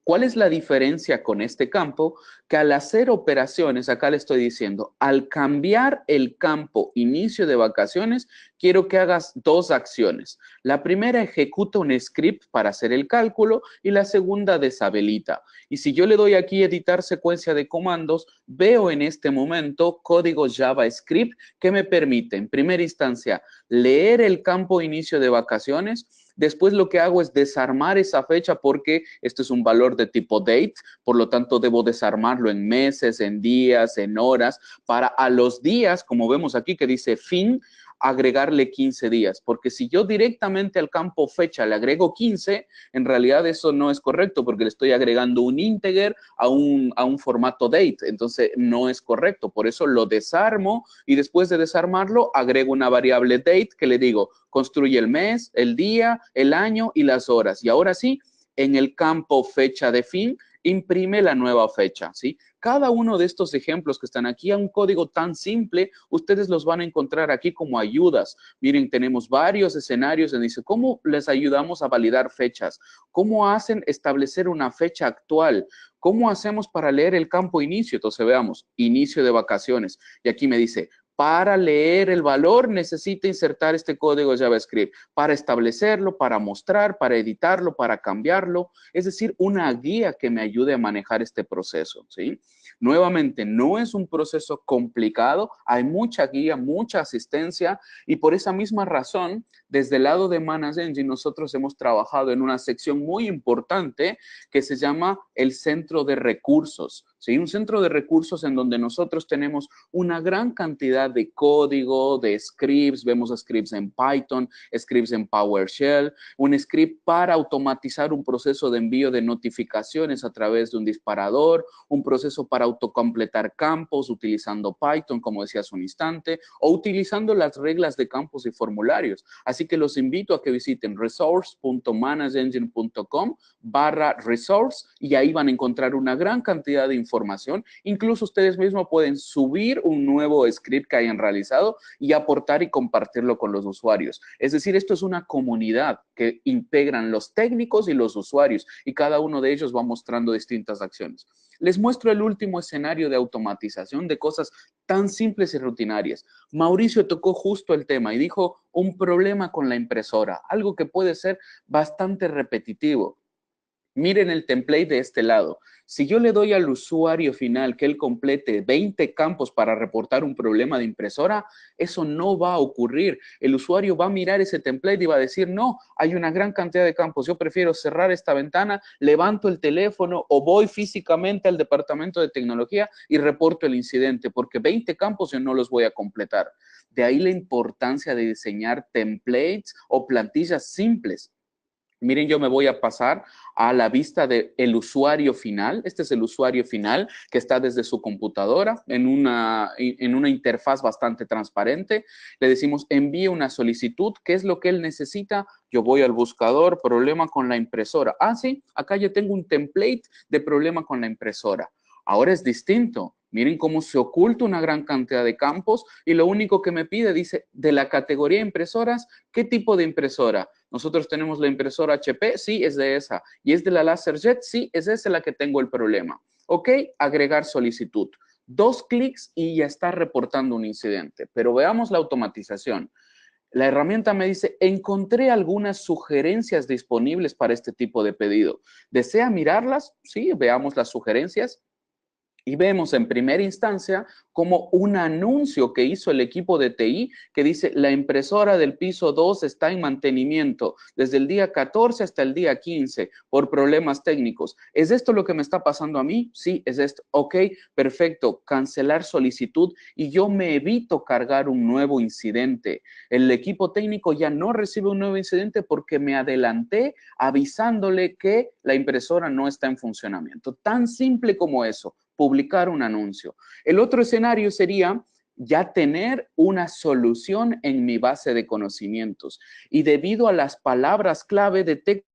¿Cuál es la diferencia con este campo? Que al hacer operaciones, acá le estoy diciendo, al cambiar el campo inicio de vacaciones, quiero que hagas dos acciones. La primera ejecuta un script para hacer el cálculo y la segunda deshabilita. Y si yo le doy aquí editar secuencia de comandos, veo en este momento código JavaScript que me permite, en primera instancia, leer el campo inicio de vacaciones. Después lo que hago es desarmar esa fecha porque esto es un valor de tipo date, por lo tanto debo desarmarlo en meses, en días, en horas, para a los días, como vemos aquí que dice fin, agregarle 15 días, porque si yo directamente al campo fecha le agrego 15, en realidad eso no es correcto porque le estoy agregando un integer a un formato date, entonces no es correcto, por eso lo desarmo y después de desarmarlo agrego una variable date que le digo, construye el mes, el día, el año y las horas, y ahora sí, en el campo fecha de fin, imprime la nueva fecha, ¿sí? Cada uno de estos ejemplos que están aquí, a un código tan simple, ustedes los van a encontrar aquí como ayudas. Miren, tenemos varios escenarios donde dice, ¿cómo les ayudamos a validar fechas? ¿Cómo hacen establecer una fecha actual? ¿Cómo hacemos para leer el campo inicio? Entonces veamos, inicio de vacaciones. Y aquí me dice, para leer el valor necesita insertar este código JavaScript para establecerlo, para mostrar, para editarlo, para cambiarlo. Es decir, una guía que me ayude a manejar este proceso, ¿sí? Nuevamente, no es un proceso complicado, hay mucha guía, mucha asistencia y por esa misma razón, desde el lado de Manage Engine, nosotros hemos trabajado en una sección muy importante que se llama el centro de recursos, ¿sí? Un centro de recursos en donde nosotros tenemos una gran cantidad de código, de scripts, vemos scripts en Python, scripts en PowerShell, un script para automatizar un proceso de envío de notificaciones a través de un disparador, un proceso para autocompletar campos utilizando Python, como decía hace un instante, o utilizando las reglas de campos y formularios. Así que los invito a que visiten resource.manageengine.com/resource y ahí van a encontrar una gran cantidad de información. Incluso ustedes mismos pueden subir un nuevo script que hayan realizado y aportar y compartirlo con los usuarios. Es decir, esto es una comunidad que integran los técnicos y los usuarios y cada uno de ellos va mostrando distintas acciones. Les muestro el último escenario de automatización de cosas tan simples y rutinarias. Mauricio tocó justo el tema y dijo un problema con la impresora, algo que puede ser bastante repetitivo. Miren el template de este lado. Si yo le doy al usuario final que él complete 20 campos para reportar un problema de impresora, eso no va a ocurrir. El usuario va a mirar ese template y va a decir, no, hay una gran cantidad de campos. Yo prefiero cerrar esta ventana, levanto el teléfono o voy físicamente al departamento de tecnología y reporto el incidente, porque 20 campos yo no los voy a completar. De ahí la importancia de diseñar templates o plantillas simples. Miren, yo me voy a pasar a la vista del usuario final. Este es el usuario final que está desde su computadora en una interfaz bastante transparente. Le decimos envíe una solicitud. ¿Qué es lo que él necesita? Yo voy al buscador, problema con la impresora. Ah, sí, acá ya tengo un template de problema con la impresora. Ahora es distinto. Miren cómo se oculta una gran cantidad de campos y lo único que me pide, dice, de la categoría impresoras, ¿qué tipo de impresora? Nosotros tenemos la impresora HP, sí, es de esa. ¿Y es de la LaserJet? Sí, es esa la que tengo el problema. Ok, agregar solicitud. 2 clics y ya está reportando un incidente. Pero veamos la automatización. La herramienta me dice, encontré algunas sugerencias disponibles para este tipo de pedido. ¿Desea mirarlas? Sí, veamos las sugerencias. Y vemos en primera instancia como un anuncio que hizo el equipo de TI que dice la impresora del piso 2 está en mantenimiento desde el día 14 hasta el día 15 por problemas técnicos. ¿Es esto lo que me está pasando a mí? Sí, es esto. Ok, perfecto. Cancelar solicitud y yo me evito cargar un nuevo incidente. El equipo técnico ya no recibe un nuevo incidente porque me adelanté avisándole que la impresora no está en funcionamiento. Tan simple como eso, publicar un anuncio. El otro escenario sería ya tener una solución en mi base de conocimientos y debido a las palabras clave detecto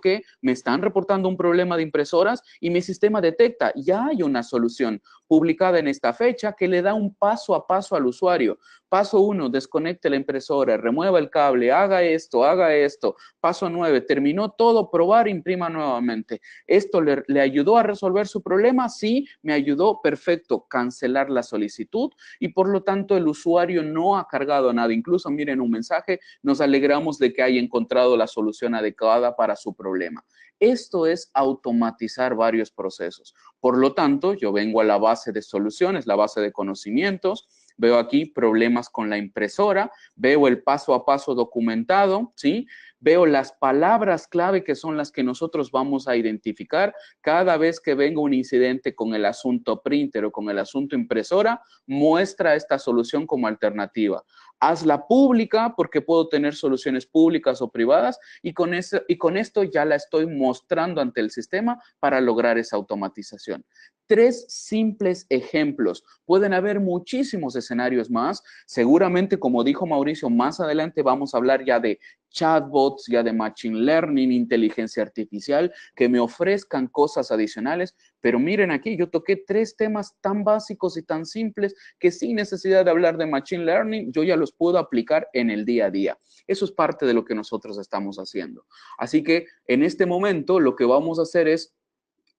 que me están reportando un problema de impresoras y mi sistema detecta, ya hay una solución publicada en esta fecha que le da un paso a paso al usuario. Paso 1, desconecte la impresora, remueva el cable, haga esto, haga esto. Paso 9, terminó todo, probar, imprima nuevamente. ¿Esto le ayudó a resolver su problema? Sí, me ayudó, perfecto. Cancelar la solicitud y por lo tanto el usuario no ha cargado nada. Incluso miren un mensaje, nos alegramos de que haya encontrado la solución adecuada para su problema. Esto es automatizar varios procesos. Por lo tanto, yo vengo a la base de soluciones, la base de conocimientos, veo aquí problemas con la impresora, veo el paso a paso documentado, ¿sí? Veo las palabras clave que son las que nosotros vamos a identificar cada vez que venga un incidente con el asunto printer o con el asunto impresora, muestra esta solución como alternativa. Hazla pública porque puedo tener soluciones públicas o privadas y con esto ya la estoy mostrando ante el sistema para lograr esa automatización. 3 simples ejemplos. Pueden haber muchísimos escenarios más. Seguramente, como dijo Mauricio, más adelante vamos a hablar ya de chatbots, ya de machine learning, inteligencia artificial, que me ofrezcan cosas adicionales. Pero miren aquí, yo toqué 3 temas tan básicos y tan simples que sin necesidad de hablar de machine learning, yo ya los puedo aplicar en el día a día. Eso es parte de lo que nosotros estamos haciendo. Así que en este momento lo que vamos a hacer es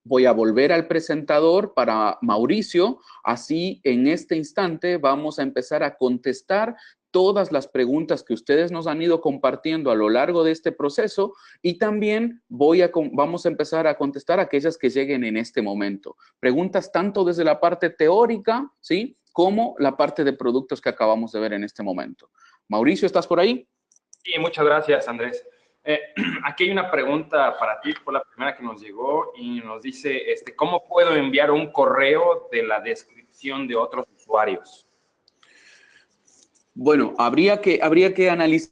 voy a volver al presentador para Mauricio, así en este instante vamos a empezar a contestar todas las preguntas que ustedes nos han ido compartiendo a lo largo de este proceso y también vamos a empezar a contestar aquellas que lleguen en este momento. Preguntas tanto desde la parte teórica, ¿sí? Como la parte de productos que acabamos de ver en este momento. Mauricio, ¿estás por ahí? Sí, muchas gracias, Andrés. Aquí hay una pregunta para ti, fue la primera que nos llegó y nos dice, ¿cómo puedo enviar un correo de la descripción de otros usuarios? Bueno, habría que analizar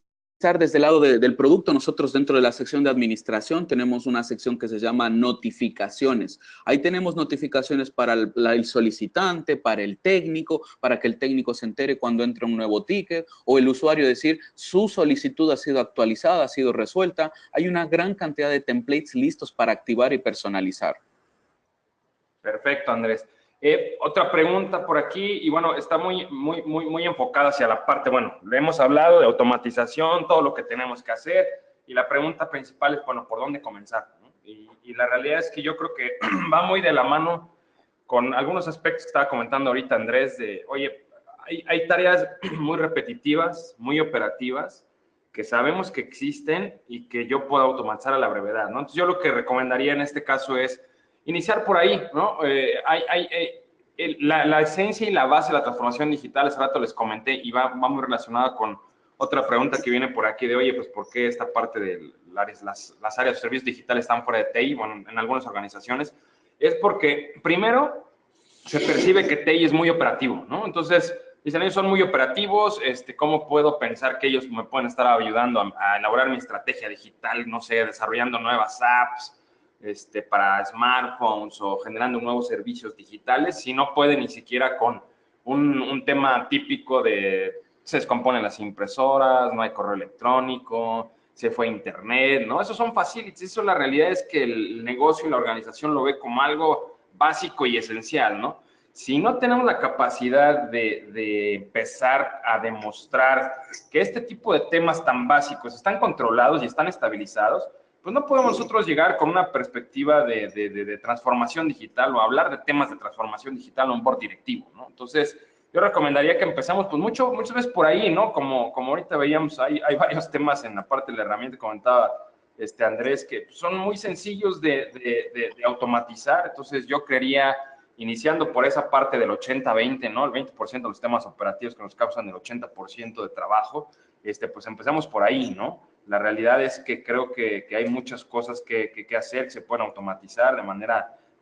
desde el lado del producto. Nosotros dentro de la sección de administración tenemos una sección que se llama notificaciones. Ahí tenemos notificaciones para el solicitante, para el técnico, para que el técnico se entere cuando entra un nuevo ticket o el usuario decir su solicitud ha sido actualizada, ha sido resuelta. Hay una gran cantidad de templates listos para activar y personalizar. Perfecto, Andrés. Otra pregunta por aquí, y bueno, está muy enfocada hacia la parte, bueno, le hemos hablado de automatización, todo lo que tenemos que hacer, y la pregunta principal es, bueno, ¿por dónde comenzar? ¿No? Y la realidad es que yo creo que va muy de la mano con algunos aspectos que estaba comentando ahorita Andrés, de, oye, hay tareas muy repetitivas, muy operativas, que sabemos que existen y que yo puedo automatizar a la brevedad, ¿no? Entonces yo lo que recomendaría en este caso es iniciar por ahí, ¿no? La esencia y la base de la transformación digital, hace rato les comenté, y va muy relacionada con otra pregunta que viene por aquí de, oye, pues, ¿por qué esta parte de las áreas de servicios digitales están fuera de TI? Bueno, en algunas organizaciones. Es porque, primero, se percibe que TI es muy operativo, ¿no? Entonces, dicen, ellos son muy operativos, ¿cómo puedo pensar que ellos me pueden estar ayudando a elaborar mi estrategia digital, no sé, desarrollando nuevas apps, para smartphones o generando nuevos servicios digitales, si no puede ni siquiera con un tema típico de se descomponen las impresoras, no hay correo electrónico, se fue a internet, ¿no? Esos son facilities, eso la realidad es que el negocio y la organización lo ve como algo básico y esencial, ¿no? Si no tenemos la capacidad de empezar a demostrar que este tipo de temas tan básicos están controlados y están estabilizados, pues no podemos nosotros llegar con una perspectiva de transformación digital o hablar de temas de transformación digital a un board directivo, ¿no? Entonces, yo recomendaría que empezamos pues muchas veces por ahí, ¿no? Como ahorita veíamos, hay varios temas en la parte de la herramienta, comentaba Andrés, que son muy sencillos de automatizar. Entonces, yo creería iniciando por esa parte del 80-20, ¿no? El 20% de los temas operativos que nos causan el 80% de trabajo, pues empezamos por ahí, ¿no? La realidad es que creo que hay muchas cosas que hacer, que se pueden automatizar de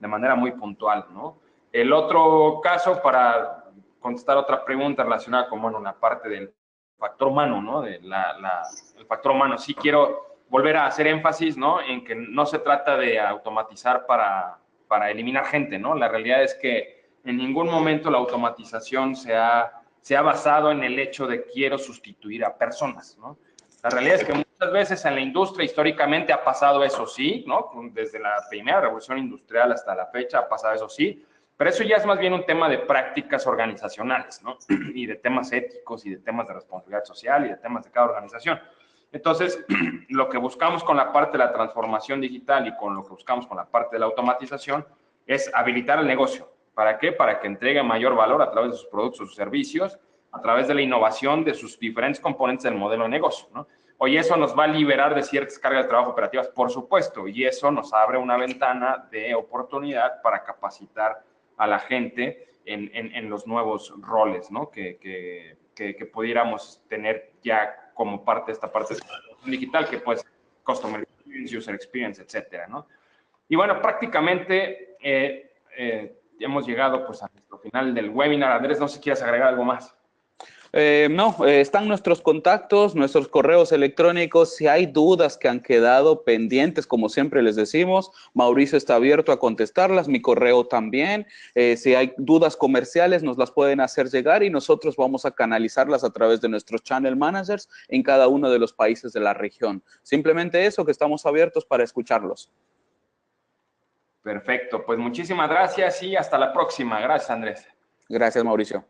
manera muy puntual, ¿no? El otro caso, para contestar otra pregunta relacionada con, bueno, la parte del factor humano, ¿no? El factor humano. Sí quiero volver a hacer énfasis, ¿no? En que no se trata de automatizar para eliminar gente, ¿no? La realidad es que en ningún momento la automatización se ha basado en el hecho de quiero sustituir a personas, ¿no? La realidad es que muchas veces en la industria históricamente ha pasado eso, sí, ¿no? Desde la primera revolución industrial hasta la fecha ha pasado eso, sí, pero eso ya es más bien un tema de prácticas organizacionales, ¿no? Y de temas éticos y de temas de responsabilidad social y de temas de cada organización. Entonces, lo que buscamos con la parte de la transformación digital y con lo que buscamos con la parte de la automatización es habilitar el negocio. ¿Para qué? Para que entregue mayor valor a través de sus productos o sus servicios, a través de la innovación de sus diferentes componentes del modelo de negocio, ¿no? Oye, eso nos va a liberar de ciertas cargas de trabajo operativas, por supuesto, y eso nos abre una ventana de oportunidad para capacitar a la gente en los nuevos roles, ¿no? Que pudiéramos tener ya como parte de esta parte digital, que pues Customer Experience, User Experience, etcétera, ¿no? Y bueno, prácticamente hemos llegado pues a nuestro final del webinar. Andrés, no sé si quieres agregar algo más. No, están nuestros contactos, nuestros correos electrónicos. Si hay dudas que han quedado pendientes, como siempre les decimos, Mauricio está abierto a contestarlas, mi correo también. Si hay dudas comerciales, nos las pueden hacer llegar y nosotros vamos a canalizarlas a través de nuestros channel managers en cada uno de los países de la región. Simplemente eso, que estamos abiertos para escucharlos. Perfecto, pues muchísimas gracias y hasta la próxima. Gracias, Andrés. Gracias, Mauricio.